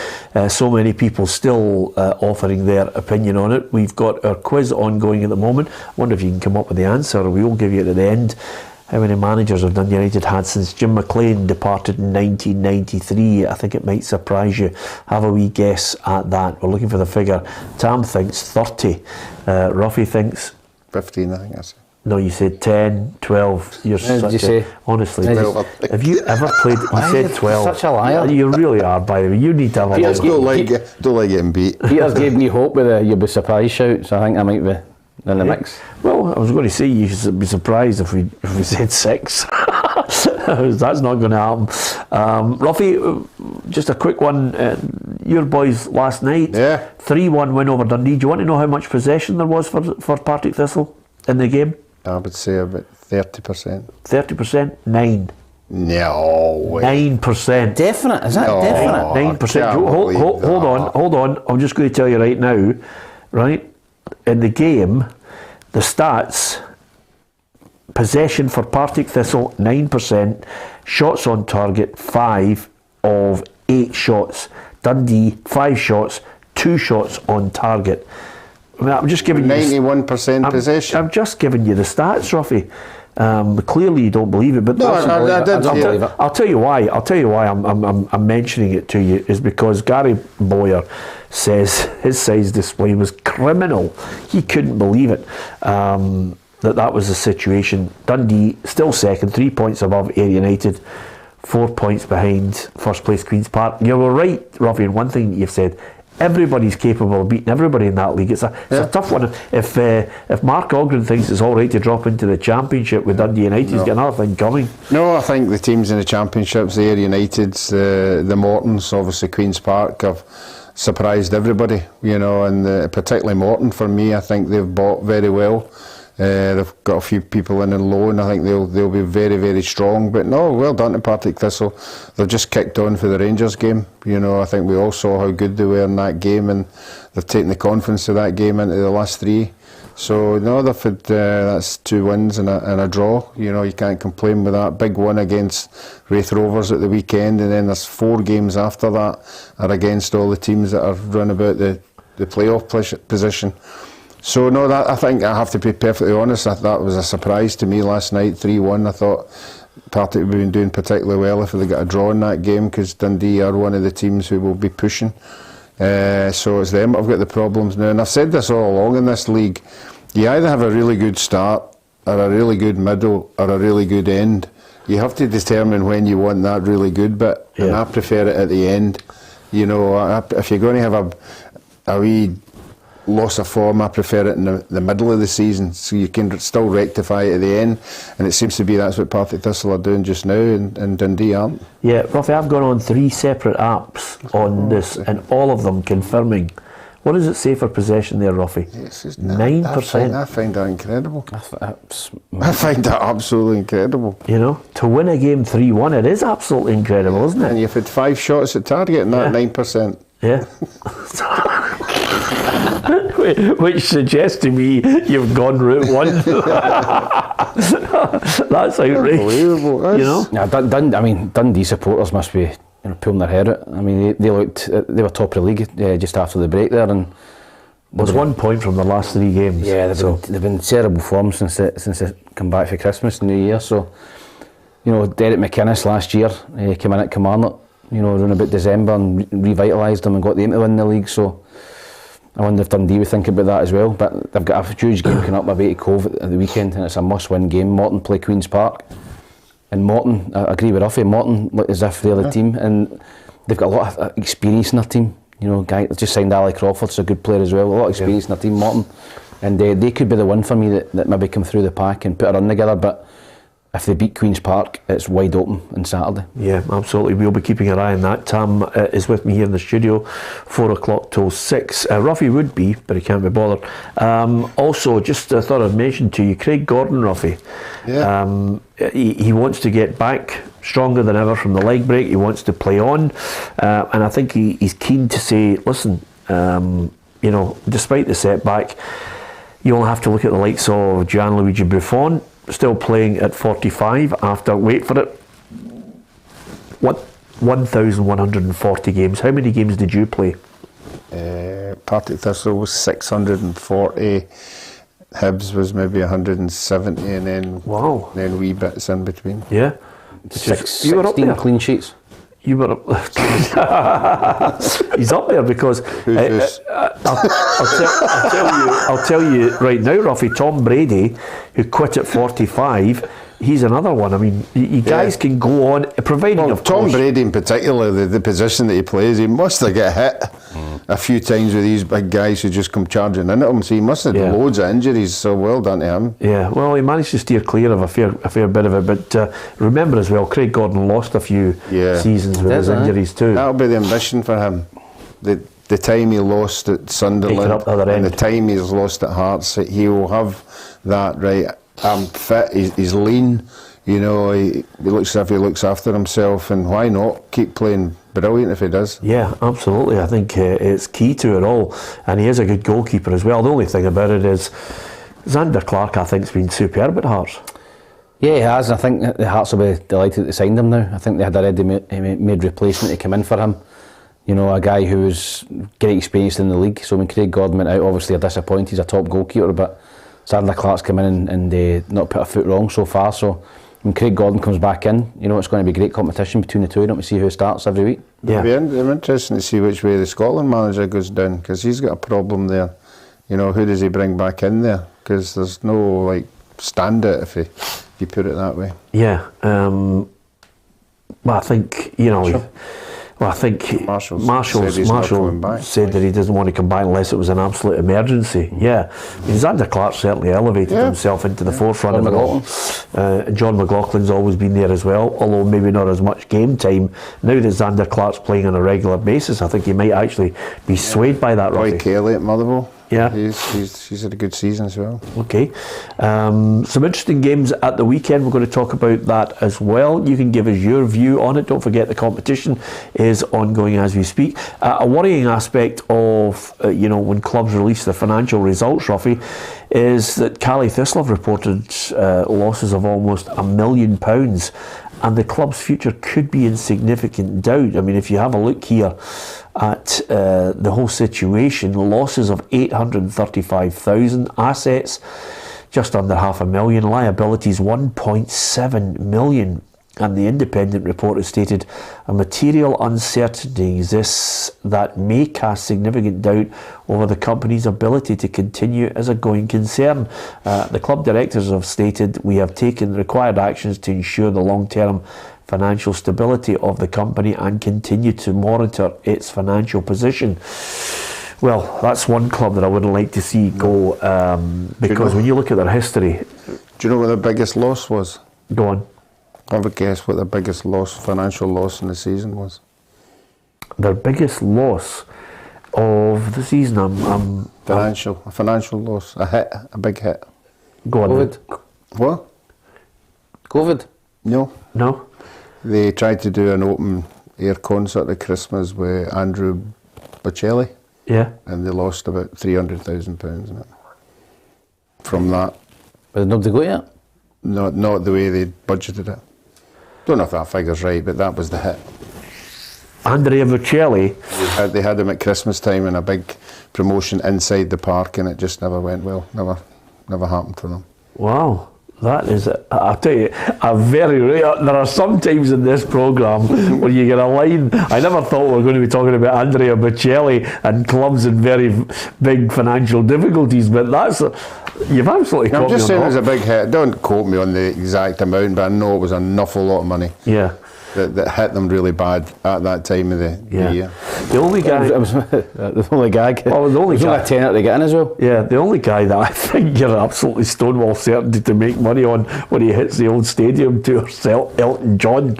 so many people still offering their opinion on it. We've got our quiz ongoing at the moment. I wonder if you can come up with the answer. We will give you it at the end. How many managers have Dundee United had since Jim McLean departed in 1993? I think it might surprise you. Have a wee guess at that. We're looking for the figure. Tam thinks 30. Ruffy thinks 15, I think that's it. No, you said 10, 12. You're Did you say? Honestly, 12. have you ever played? You said 12. Such a liar. You really are, by the way. You need to have a Peter's look. Don't like getting beat. Peter's gave me hope with the "you'll be surprised" shout, so I think I might be in the mix. Well, I was going to say you should be surprised if we said 6. That's not going to happen. Ruffy, just a quick one. Your boys last night, 3-1 win over Dundee. Do you want to know how much possession there was for Partick Thistle in the game? I would say about 30%. 30%? 9. No way. 9%. Definite? Is that No. definite? 9%. can't Hold on. I'm just going to tell you right now, right? In the game, the stats: possession for Partick Thistle 9%, shots on target 5 of 8 shots. Dundee 5 shots, 2 shots on target. I mean, I'm just giving you 91% possession. I'm just giving you the stats, Ruffy. Clearly you don't believe it, but No, listen, I did believe it. I'll tell you why. I'm mentioning it to you is because Gary Boyer says his size display was criminal. He couldn't believe it. That was the situation. Dundee still second, 3 points above Ayr United, 4 points behind first place Queen's Park. You were right, Ruffy, in one thing that you've said. Everybody's capable of beating everybody in that league. It's a tough one. If Mark Ogren thinks it's all right to drop into the Championship with Dundee United, he's got another thing coming. No, I think the teams in the Championships, the Ayr Uniteds, the Mortons, obviously Queen's Park, have surprised everybody, you know, and particularly Morton for me. I think they've bought very well. They've got a few people in on loan. I think they'll be very, very strong. But no, well done to Partick Thistle. They've just kicked on for the Rangers game. You know, I think we all saw how good they were in that game, and they've taken the confidence of that game into the last 3. So no, they've had that's 2 wins and a draw. You know, you can't complain with that. Big one against Raith Rovers at the weekend, and then there's 4 games after that are against all the teams that are run about the playoff position. So no, that, I think I have to be perfectly honest, that was a surprise to me last night, 3-1. I thought Partick would have been doing particularly well if they got a draw in that game, because Dundee are one of the teams who will be pushing. So it's them that have got the problems now. And I've said this all along in this league, you either have a really good start, or a really good middle, or a really good end. You have to determine when you want that really good bit, and I prefer it at the end. You know, if you're going to have a wee loss of form, I prefer it in the middle of the season, so you can still rectify it at the end, and it seems to be that's what Partick Thistle are doing just now, and Dundee aren't. Yeah, Ruffy, I've gone on 3 separate apps on this, and all of them confirming. What does it say for possession there, Ruffy? 9%. I find that incredible. I find that absolutely incredible. You know, to win a game 3-1, it is absolutely incredible, isn't it? And you've had 5 shots at target, and that 9%. Yeah. Which suggests to me you've gone route 1. That's outrageous. Unbelievable. You know? Yeah, Dundee supporters must be pulling their hair out. I mean, they were top of the league just after the break there, and was 1 point from the last 3 games. Yeah, they've been in terrible form since they come back for Christmas and New Year. So, you know, Derek McInnes last year came in at Kilmarnock, you know, around about December, and revitalised them and got them to win the league. So I wonder if Dundee would think about that as well. But they've got a huge game coming up with Beatty Cove at the weekend, and it's a must-win game. Morton play Queen's Park, and Morton, I agree with Ruffy, Morton look as if they're the team, and they've got a lot of experience in their team. You know, guy just signed Ali Crawford's a good player as well, a lot of experience in their team, Morton, and they could be the one for me that maybe come through the pack and put a run together. But if they beat Queen's Park, it's wide open on Saturday. Yeah, absolutely. We'll be keeping an eye on that. Tam is with me here in the studio, 4 o'clock till 6. Ruffy would be, but he can't be bothered. Also, just thought I'd mention to you, Craig Gordon, Ruffy. Yeah. He wants to get back stronger than ever from the leg break. He wants to play on, and I think he's keen to say, listen, You know, despite the setback, you only have to look at the likes of Gianluigi Buffon, still playing at 45 after, wait for it, 1,140 games. How many games did you play? Partick Thistle was 640. Hibs was maybe 170, and then then wee bits in between. Yeah, you were up there. Clean sheets. You were up. He's up there because I'll tell you right now, Ruffy. Tom Brady, who quit at 45. He's another one. I mean, you guys can go on, providing of Tom course. Brady in particular, the position that he plays, he must have got hit a few times with these big guys who just come charging in at him. So he must have had loads of injuries. So well done to him. Yeah, well, he managed to steer clear of a fair bit of it. But remember as well, Craig Gordon lost a few seasons with his injuries too. That'll be the ambition for him. The time he lost at Sunderland up the other and end. the time he's lost at Hearts, he will have that right. I'm fit, he's lean, you know, he looks as if he looks after himself, and why not keep playing brilliant if he does? Yeah, absolutely. I think it's key to it all, and he is a good goalkeeper as well. The only thing about it is Xander Clark, I think, has been superb at Hearts. Yeah, he has. I think the Hearts will be delighted to sign him now. I think they had a ready-made replacement to come in for him. You know, a guy who was great experience in the league. So when Craig Gordon went out, obviously a disappointment. He's a top goalkeeper, but Xander Clark's come in and not put a foot wrong so far. So when Craig Gordon comes back in, you know, it's going to be great competition between the two of them to see who starts every week. Yeah, it'll be interesting to see which way the Scotland manager goes down, because he's got a problem there. You know, who does he bring back in there? Because there's no like standard if you put it that way. Yeah, well, I think I think Marshall said that he doesn't want to come back unless it was an absolute emergency. Yeah, I mean, Xander Clark certainly elevated himself into the forefront of it all. John McLaughlin's always been there as well, although maybe not as much game time. Now that Xander Clark's playing on a regular basis, I think he might actually be swayed by that. Roy Kelly at Motherwell. Yeah, he's had a good season as well. Okay, some interesting games at the weekend. We're going to talk about that as well. You can give us your view on it. Don't forget the competition is ongoing as we speak. A worrying aspect of when clubs release their financial results, Ruffy, is that Caley Thistle have reported losses of almost £1 million, and the club's future could be in significant doubt. I mean, if you have a look here at the whole situation, losses of 835,000, assets just under £500,000, liabilities 1.7 million. And the Independent report has stated a material uncertainty exists that may cast significant doubt over the company's ability to continue as a going concern. The club directors have stated, we have taken required actions to ensure the long-term financial stability of the company and continue to monitor its financial position. Well, that's one club that I wouldn't like to see go, because when you look at their history... Do you know what their biggest loss was? Go on. Have a guess what their biggest financial loss in the season was. Their biggest loss of the season? A financial loss, a big hit. Go on. COVID. What? COVID? No. They tried to do an open air concert at Christmas with Andrew Bocelli. Yeah. And they lost about £300,000 in it. From that. But did nobody go yet? Not the way they budgeted it. Don't know if that figure's right, but that was the hit. Andrea Bocelli. They had him at Christmas time in a big promotion inside the park, and it just never went well. Never happened for them. Wow. That is, I'll tell you, a very rare. There are some times in this programme where you get a line. I never thought we were going to be talking about Andrea Bocelli and clubs in very big financial difficulties, but you've absolutely caught me on. I'm just saying it was a big hit. Don't quote me on the exact amount, but I know it was an awful lot of money. Yeah. That hit them really bad at that time of the year. The only guy... It was the only gag. Oh, the only guy. Only a tenner to get in as well. Yeah, the only guy that I think you're absolutely stonewall certainty to make money on when he hits the old stadium tour, Elton John.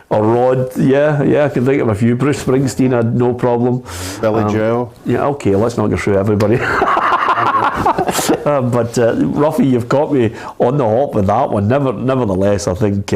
Or Rod. Yeah, I can think of a few. Bruce Springsteen had no problem. Billy Joel. Yeah, okay, let's not go through everybody. But Ruffy, you've caught me on the hop with that one. Nevertheless, I think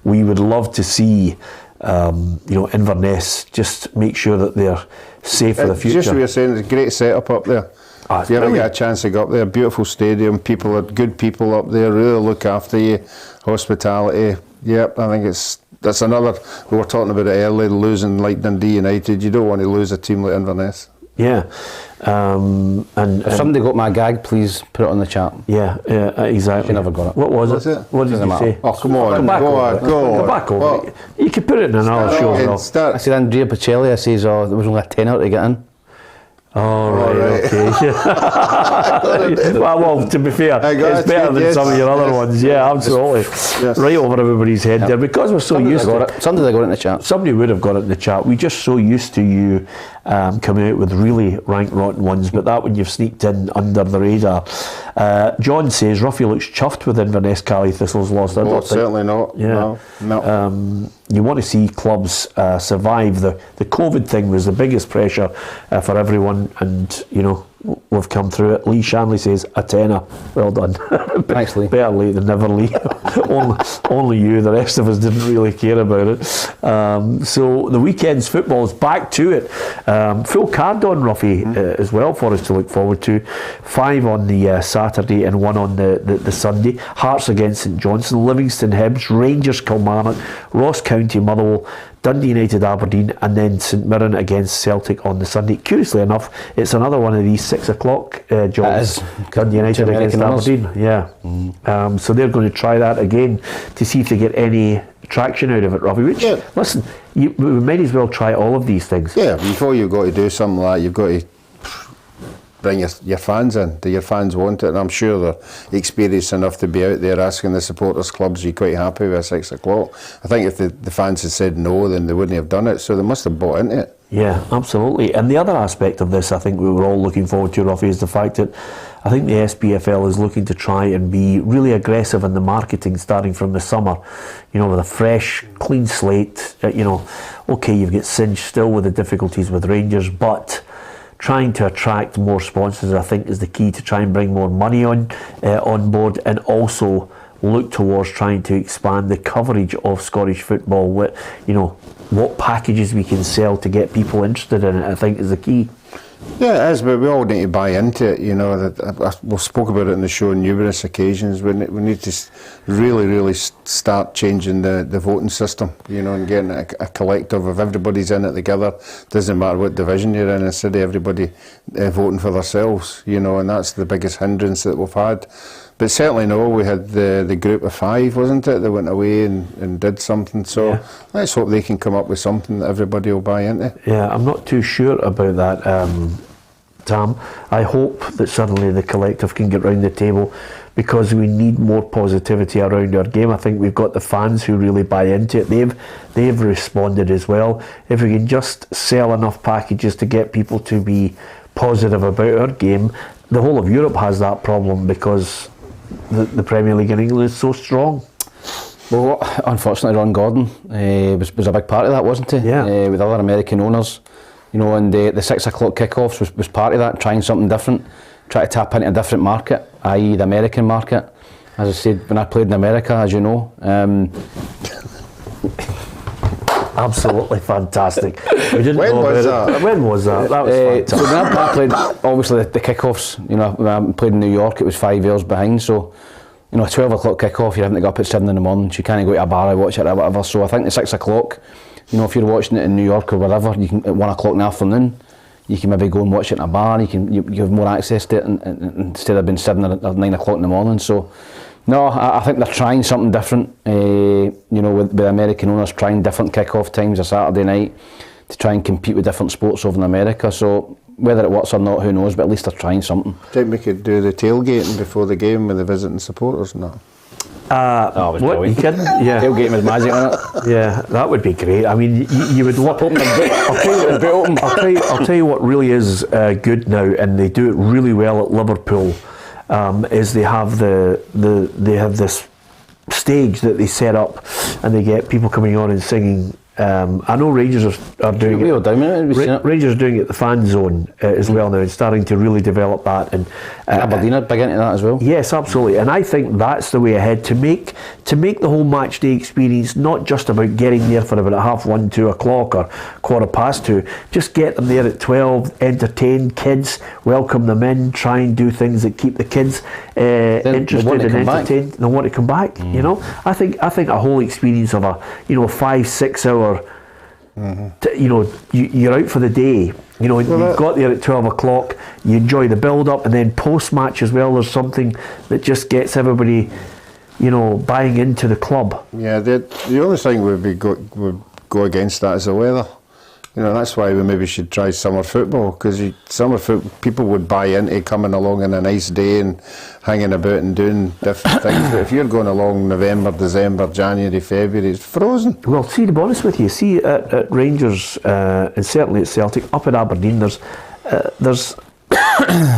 we would love to see Inverness, just make sure that they're safe for the future. Just what you're saying, it's a great setup up there. If you ever get a chance to go up there, beautiful stadium, people are good people up there, really look after you, hospitality. Yep, I think that's another, we were talking about it earlier, losing like Dundee United. You don't want to lose a team like Inverness. Yeah. And if somebody got my gag, please put it on the chat. Yeah, exactly. She never got it. What was it? What did you say? Oh, come on, Go back over it. You could put it in another show as well. I said Andrea Bocelli, I says, there was only a tenner to get in. Oh, right, okay. well, to be fair, it's better than some of your other ones. Yeah, absolutely. Yes. Right over everybody's head there, because we're so used to it. Somebody got it in the chat. Somebody would have got it in the chat. We're just so used to you coming out with really rank rotten ones, but that one you've sneaked in under the radar. John says Ruffy looks chuffed with Inverness Cali Thistle's lost. No, certainly not. Yeah. No. You want to see clubs survive. The COVID thing was the biggest pressure for everyone, and we've come through it. Lee Shanley says a tenner. Well done. Thanks, Lee. Better late than never, Lee. only you. The rest of us didn't really care about it. So the weekend's football is back to it. Full card on Ruffy as well for us to look forward to. 5 on the Saturday and 1 on the Sunday. Hearts against St Johnstone, Livingston Hibs, Rangers Kilmarnock, Ross County Motherwell, Dundee United Aberdeen, and then St Mirren against Celtic on the Sunday. Curiously enough, it's another one of these 6 o'clock jobs. Dundee United against Aberdeen. Yeah. So they're going to try that again to see if they get any traction out of it, Robbie. Which, listen, we might as well try all of these things. Yeah, before you've got to do something like that, you've got to bring your fans in. Do your fans want it? And I'm sure they're experienced enough to be out there asking the supporters clubs, are you quite happy with 6 o'clock? I think if the fans had said no, then they wouldn't have done it, so they must have bought into it. Yeah, absolutely. And the other aspect of this, I think we were all looking forward to, Ruffy, is the fact that I think the SPFL is looking to try and be really aggressive in the marketing starting from the summer, with a fresh, clean slate. Okay, you've got Singe still with the difficulties with Rangers, but trying to attract more sponsors, I think, is the key to try and bring more money on board, and also look towards trying to expand the coverage of Scottish football. What packages we can sell to get people interested in it, I think, is the key. Yeah, it is, but we all need to buy into it. We spoke about it in the show on numerous occasions. We need to really start changing the voting system, and getting a collective of everybody's in it together. Doesn't matter what division you're in, instead of everybody voting for themselves, and that's the biggest hindrance that we've had. But certainly we had the group of 5, wasn't it, that went away and did something, so let's hope they can come up with something that everybody will buy into. Yeah, I'm not too sure about that, Tam. I hope that suddenly the collective can get round the table, because we need more positivity around our game. I think we've got the fans who really buy into it. They've responded as well. If we can just sell enough packages to get people to be positive about our game. The whole of Europe has that problem because the Premier League in England is so strong. Well, unfortunately, Ron Gordon was a big part of that, wasn't he? Yeah. With other American owners, and the 6 o'clock kickoffs was part of that, trying something different, trying to tap into a different market, i.e. the American market. As I said, when I played in America, as you know, absolutely fantastic. We didn't When know was about that? it. When was that? That was fantastic. So when I played, obviously the kickoffs, when I played in New York, it was 5 years behind, so a 12 o'clock kickoff, you're having to go up at 7 in the morning, so you can't go to a bar and watch it or whatever. So I think the 6 o'clock, if you're watching it in New York or wherever, you can, at 1 o'clock in the afternoon, you can maybe go and watch it in a bar, you have more access to it instead of being 7 or 9 o'clock in the morning. So no, I think they're trying something different, with American owners trying different kick-off times a Saturday night to try and compete with different sports over in America. So whether it works or not, who knows, but at least they're trying something. I think we could do the tailgating before the game with the visiting supporters and that. It was what, brilliant. you kidding? Yeah. Tailgating was magic on it. Yeah, that would be great. I mean, you would love. I'll tell you what really is good now, and they do it really well at Liverpool. Is they have they have this stage that they set up, and they get people coming on and singing I know Rangers are doing We it. were down with it, we've seen it. Rangers are doing it at the fan zone as well now, and starting to really develop that. And Aberdeen are big into that as well. yes, absolutely, and I think that's the way ahead to make the whole match day experience not just about getting there for about 1:30, 2 o'clock or 2:15. Just get them there at 12, entertain kids, welcome them in, try and do things that keep the kids interested want to and come back. entertained. They want to come back. You know, I think a whole experience of a 5-6 hour. You're out for the day. You got there at 12 o'clock. You enjoy the build up, and then post match as well. There's something that just gets everybody, buying into the club. Yeah, the only thing would go against that is the weather. That's why we maybe should try summer football, because summer football people would buy into coming along on a nice day and hanging about and doing different things. But if you're going along November, December, January, February, it's frozen. Well, to be honest with you, at Rangers and certainly at Celtic, up at Aberdeen, there's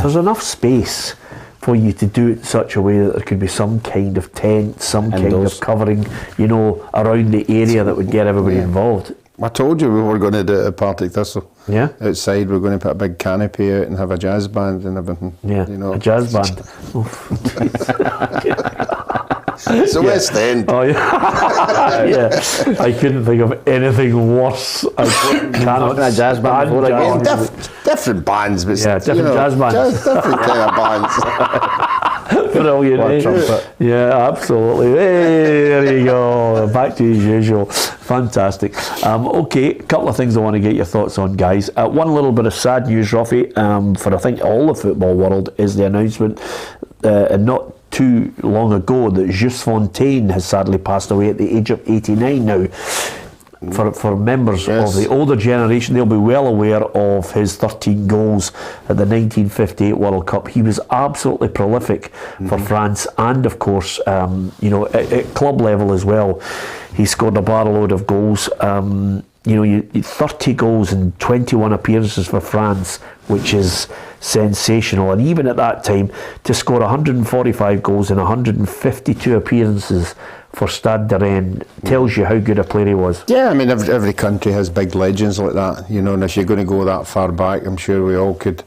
enough space for you to do it in such a way that there could be some kind of tent, some kind of covering, around the area that would get everybody involved. I told you we were going to do it at Partick Thistle. Yeah. Outside, we're going to put a big canopy out and have a jazz band and everything. Yeah, a jazz band. It's the West End. Oh yeah, yeah. I couldn't think of anything worse. I cannot. A jazz band before I jazz. Different bands, but different jazz bands. Different kind of bands. Brilliant, Or eh? trumpet. Yeah, absolutely. Hey, there you go. Back to as usual. Fantastic. Okay, a couple of things I want to get your thoughts on, guys. One little bit of sad news, Ruffy, for I think all the football world, is the announcement, and not too long ago, that Just Fontaine has sadly passed away at the age of 89 now. For members of the older generation, they'll be well aware of his 13 goals at the 1958 World Cup. He was absolutely prolific for France, and of course, at club level as well. He scored a barload of goals. 30 goals in 21 appearances for France, which is sensational. And even at that time, to score 145 goals in 152 appearances for Stade de Rennes tells you how good a player he was. Yeah, I mean, every country has big legends like that, and if you're going to go that far back, I'm sure we could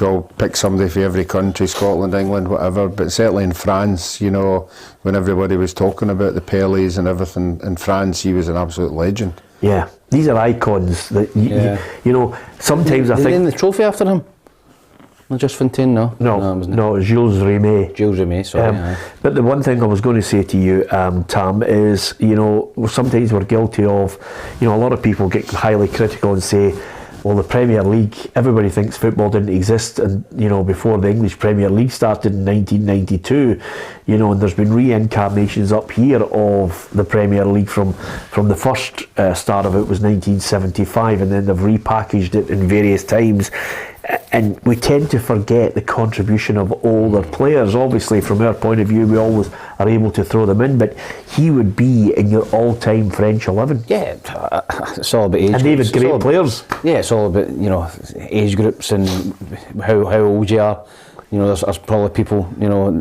all pick somebody for every country, Scotland, England, whatever, but certainly in France, when everybody was talking about the Pelés and everything, in France, he was an absolute legend. Yeah, these are icons that, sometimes I They think... named the trophy after him? Not Just Fontaine, no? No, Jules Rimet. Jules Rimet, sorry. But the one thing I was going to say to you, Tam, is, sometimes we're guilty of, a lot of people get highly critical and say, well, the Premier League, everybody thinks football didn't exist, and before the English Premier League started in 1992, and there's been reincarnations up here of the Premier League from the first start of it was 1975, and then they've repackaged it in various times. And we tend to forget the contribution of older players. Obviously, from our point of view, we always are able to throw them in, but he would be in your all-time French 11. Yeah, it's all about age. And David, great players. Yeah, it's all about age groups and how old you are. There's probably people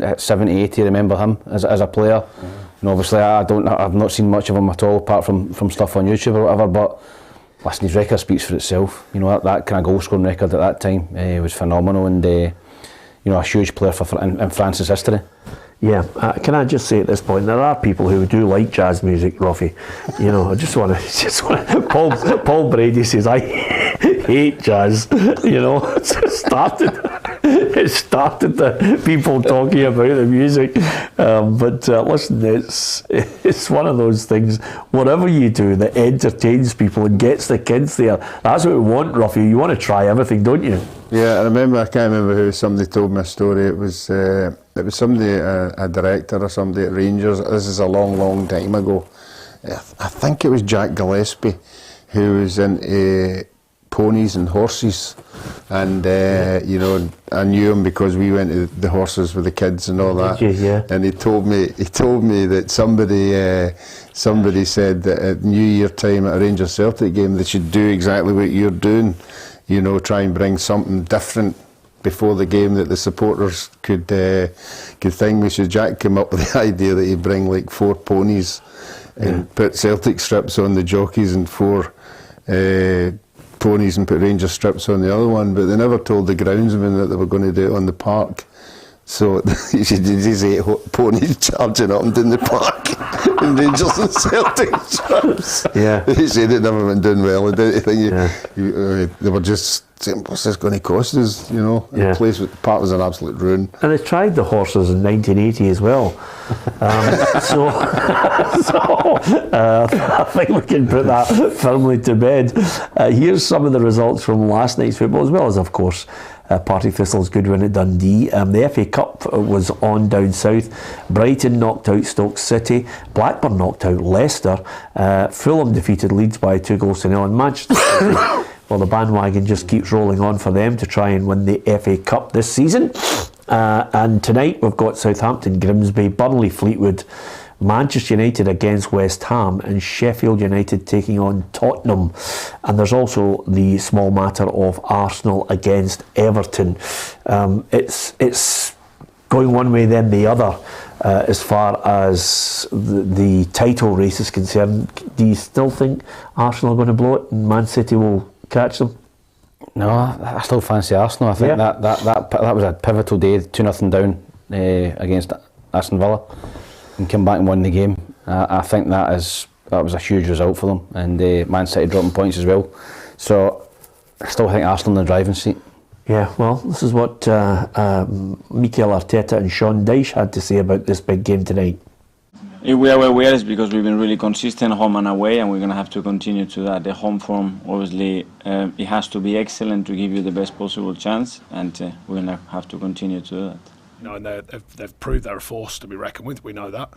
at 70, 80 remember him as a player. And obviously, I've not seen much of him at all, apart from stuff on YouTube or whatever. But listen, his record speaks for itself. That kind of goal scoring record at that time was phenomenal, and a huge player in France's history. Yeah, can I just say at this point, there are people who do like jazz music, Ruffy. I just want to. Paul Brady says I hate jazz. It started the people talking about the music. But listen, it's one of those things. Whatever you do that entertains people and gets the kids there, that's what we want, Ruffy. You want to try everything, don't you? Yeah, I can't remember who. Somebody told me a story. It was somebody, a director or somebody at Rangers. This is a long time ago. I think it was Jack Gillespie, who was into ponies and horses, and I knew him because we went to the horses with the kids and all that. Did you? Yeah. And he told me that somebody said that at New Year time at a Rangers Celtic game they should do exactly what you're doing. Try and bring something different before the game that the supporters could think. So Jack came up with the idea that he'd bring like 4 ponies and put Celtic strips on the jockeys and 4 ponies and put Rangers strips on the other one, but they never told the groundsman that they were going to do it on the park. So you should these 8 ponies charging up and down the park in Rangers and Celtic strips. Yeah. They said it never been done well. They were just saying, what's this going to cost us? You know, Yeah. the park was an absolute ruin. And they tried the horses in 1980 as well. I think we can put that firmly to bed. Here's some of the results from last night's football, as well as, of course, Partick Thistle's good win at Dundee. The FA Cup was on down south. Brighton knocked out Stoke City. Blackburn knocked out Leicester. Fulham defeated Leeds by 2-0, and Manchester City, well, the bandwagon just keeps rolling on for them to try and win the FA Cup this season. And tonight we've got Southampton, Grimsby, Burnley, Fleetwood, Manchester United against West Ham, and Sheffield United taking on Tottenham. And there's also the small matter of Arsenal against Everton. It's going one way then the other as far as the title race is concerned. Do you still think Arsenal are going to blow it and Man City will catch them? No, I still fancy Arsenal. I think that was a pivotal day, 2-0 down against Aston Villa, and came back and won the game. I think that was a huge result for them, and Man City dropping points as well. So I still think Arsenal in the driving seat. Yeah, well, this is what Mikel Arteta and Sean Dyche had to say about this big game tonight. If we are where we are, it's because we've been really consistent home and away, and we're going to have to continue to that. The home form, obviously, it has to be excellent to give you the best possible chance, and we're going to have to continue to do that. You know, and they've proved they're a force to be reckoned with. We know that.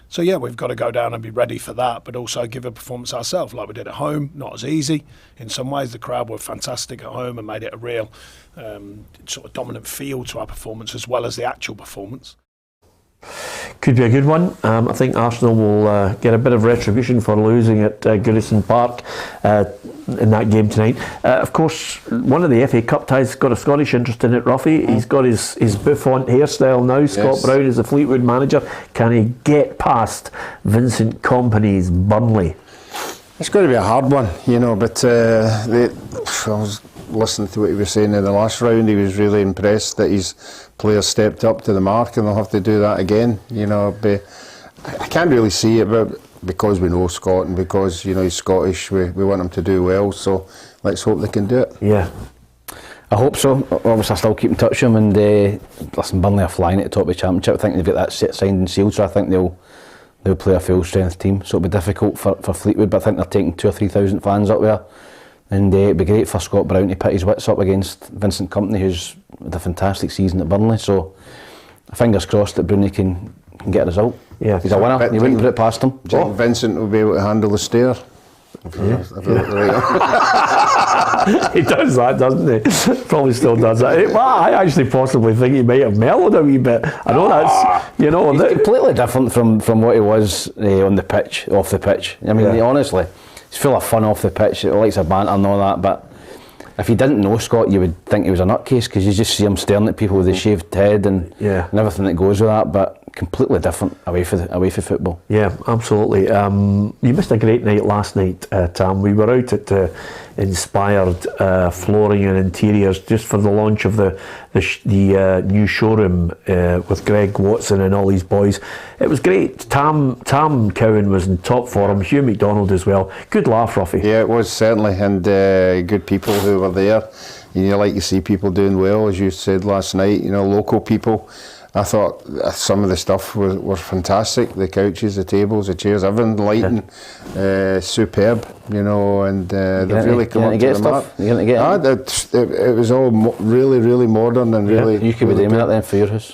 So yeah, we've got to go down and be ready for that, but also give a performance ourselves like we did at home. Not as easy. In some ways, the crowd were fantastic at home and made it a real sort of dominant feel to our performance as well as the actual performance. Could be a good one. I think Arsenal will get a bit of retribution for losing at Goodison Park in that game tonight. Of course, one of the FA Cup ties got a Scottish interest in it, Ruffy. He's got his Buffon hairstyle now. Yes. Scott Brown is the Fleetwood manager. Can he get past Vincent Kompany's Burnley? It's going to be a hard one, you know, but I was listening to what he was saying in the last round. He was really impressed that his players stepped up to the mark, and they'll have to do that again. You know, I can't really see it, but because we know Scott and because, you know, he's Scottish, we want him to do well. So let's hope they can do it. Yeah, I hope so. Obviously, I still keep in touch with him, and listen, Burnley are flying at the top of the Championship. I think they've got that signed and sealed, so I think they'll play a full strength team. So it'll be difficult for Fleetwood, but I think they're taking 2,000 or 3,000 fans up there. And it'd be great for Scott Brown to put his wits up against Vincent Kompany, who's had a fantastic season at Burnley. So fingers crossed that Bruni can get a result. Yeah, he's a winner. You wouldn't put it past him. Do you think Vincent will be able to handle the stair? He does that, doesn't he? Probably still does that. Well, I actually possibly think he might have mellowed a wee bit. I know that's, you know, he's completely different from what he was on the pitch, off the pitch. I mean, honestly, he's full of fun off the pitch. He likes a banter and all that. But if you didn't know Scott, you would think he was a nutcase, because you just see him staring at people with a shaved head and everything that goes with that. But completely different away for football. Yeah, absolutely. You missed a great night last night, Tam. We were out at Inspired Flooring and Interiors just for the launch of the new showroom with Greg Watson and all these boys. It was great. Tam Cowan was in top form. Hugh McDonald as well. Good laugh, Ruffy. Yeah, it was certainly, and good people who were there. You like to see people doing well, as you said last night. You know, local people. I thought some of the stuff were fantastic. The couches, the tables, the chairs, everything, lighting, superb. You know, and they've really come up to the mark. You're going to get it? It was all really, really modern and really. You could be doing that then for your house.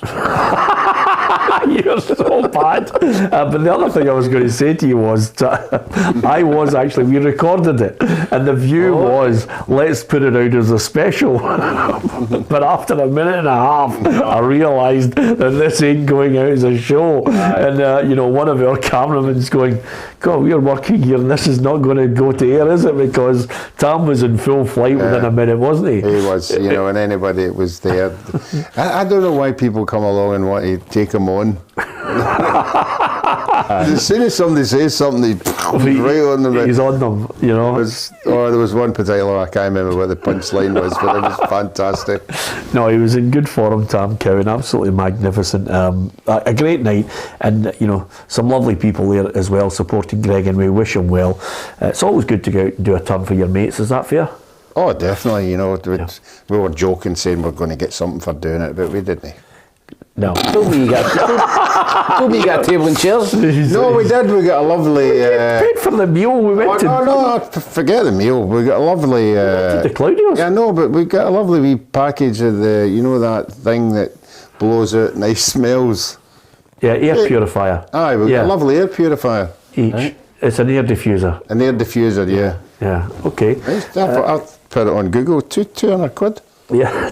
You're so bad. But the other thing I was going to say to you was, we recorded it, and the view was, let's put it out as a special. But after a minute and a half, I realised that this ain't going out as a show. And, you know, one of our cameramen's going, God, we're working here, and this is not going to go to air, is it? Because Tam was in full flight within a minute, wasn't he? He was, you know, and anybody that was there. I don't know why people come along and want to take him on. As soon as somebody says something, he's right on the He's on them, you know. There was one particular, I can't remember what the punchline was, but it was fantastic. No, he was in good form, Tam Cowan, absolutely magnificent. A great night, and you know, some lovely people there as well supporting Greg, and we wish him well. It's always good to go out and do a turn for your mates, is that fair? Oh, definitely, you know, we were joking saying we're going to get something for doing it, but we didn't. No. Told me you got a table and chairs. No, we did. We got a lovely. Paid for the meal. We went to. No, forget the meal. We got a lovely. To the Claudios. Yeah, no, but we got a lovely wee package of the, you know, that thing that blows out nice smells. Yeah, air purifier. Aye, we got a lovely air purifier. Each. Right. It's an air diffuser. An air diffuser, yeah. Yeah. Okay. I'll put it on Google. £200. Yeah.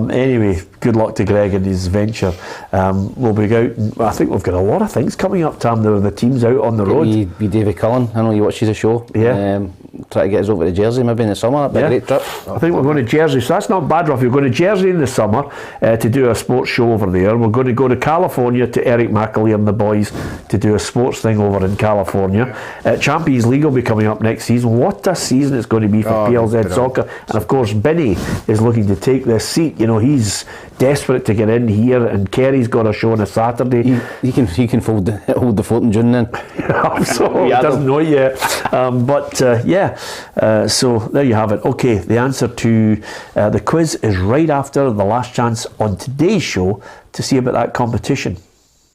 Anyway, good luck to Greg and his venture. We'll be out. I think we've got a lot of things coming up, Tam. The team's out on the road. Be David Cullen. I know he watches the show. Yeah. Try to get us over to Jersey maybe in the summer. That'd be a great trip. I think we're going to Jersey, so that's not bad, Ruff. We're going to Jersey in the summer to do a sports show over there. We're going to go to California to Eric McAleer and the boys to do a sports thing over in California. Champions League will be coming up next season. What a season it's going to be for PLZ Soccer. And of course, Binny is looking to take this seat. You know, he's desperate to get in here, and Kerry's got a show on a Saturday. He can hold the fort in June then. So he doesn't know yet. So there you have it. Okay, the answer to the quiz is right after the last chance on today's show to see about that competition.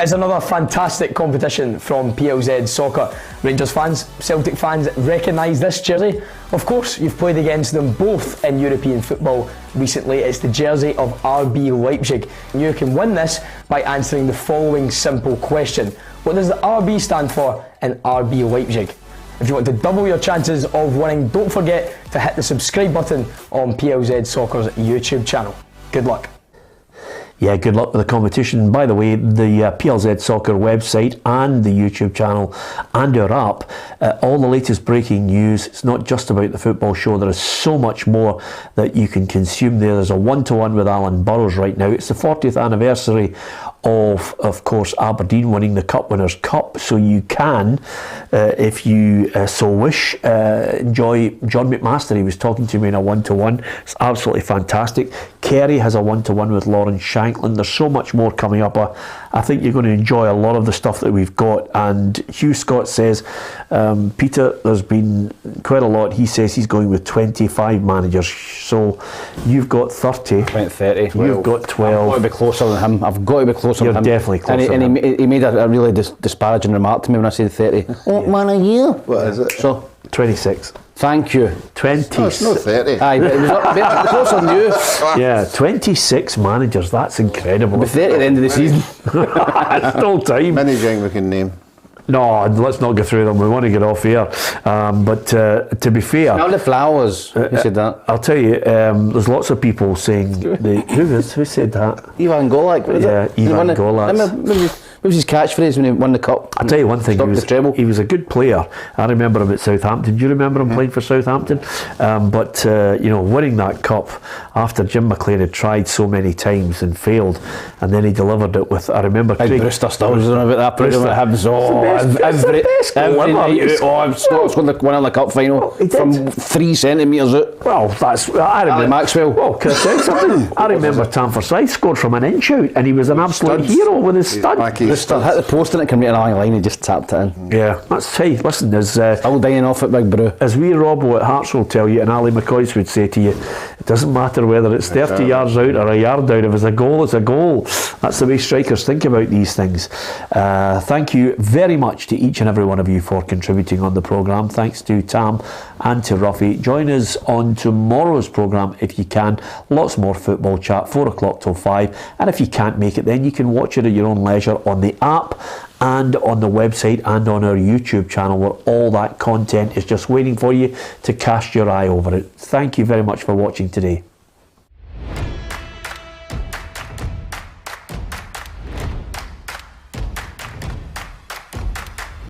It's another fantastic competition from PLZ Soccer. Rangers fans, Celtic fans recognise this jersey. Of course, you've played against them both in European football recently. It's the jersey of RB Leipzig. You can win this by answering the following simple question. What does the RB stand for in RB Leipzig? If you want to double your chances of winning, don't forget to hit the subscribe button on PLZ Soccer's YouTube channel. Good luck. Yeah, good luck with the competition. By the way, the PLZ Soccer website and the YouTube channel and our app, all the latest breaking news. It's not just about the football show. There is so much more that you can consume there. There's a one-to-one with Alan Burrows right now. It's the 40th anniversary of course, Aberdeen winning the Cup Winners' Cup. So you can, if you so wish, enjoy John McMaster. He was talking to me in a one-to-one. It's absolutely fantastic. Kerry has a one-to-one with Lauren Shanklin. There's so much more coming up. I think you're going to enjoy a lot of the stuff that we've got. And Hugh Scott says, Peter, there's been quite a lot. He says he's going with 25 managers. So you've got 30. I went 30. You've got 12. I've got to be closer than him. I've got to be closer You're than him. You're definitely closer and he made a really disparaging remark to me when I said 30. What man are you? What is it? So 26. Thank you. 20. No, it's not 30. Aye, but it was up bit closer than you. Yeah, 26 managers. That's incredible. It'll be 30 at the end of the season. Still time. Many drink we can name. No, let's not go through them. We want to get off here. But to be fair, Smell the flowers. Who said that? I'll tell you. There's lots of people saying who said that? Ivan Golak. Ivan Golak. What was his catchphrase when he won the cup? I'll tell you one thing, he was a good player. I remember him at Southampton. Do you remember him playing for Southampton? But winning that cup after Jim McLean had tried so many times and failed, and then he delivered it with, I remember Craig Brewster still was on about that Brewster. Every night Scott's going to win on the cup final from 3 centimetres out. Well, I remember Maxwell. Well, can I tell you something? I remember Tam Forsyth scored from an inch out, and he was an absolute hero with his stud. Brewster hit the post and it came right along the line. He just tapped it in. Yeah, that's hey. Listen, still dying off at Big Brew. As we Robbo at Hearts will tell you, and Ali McCoy would say to you, it doesn't matter whether it's 30 yards out or a yard out. If it's a goal, it's a goal. That's the way strikers think about these things. Thank you very much to each and every one of you for contributing on the programme. Thanks to Tam and to Ruffy. Join us on tomorrow's programme if you can. Lots more football chat, 4 o'clock till 5. And if you can't make it, then you can watch it at your own leisure on the app and on the website and on our YouTube channel, where all that content is just waiting for you to cast your eye over it. Thank you very much for watching today.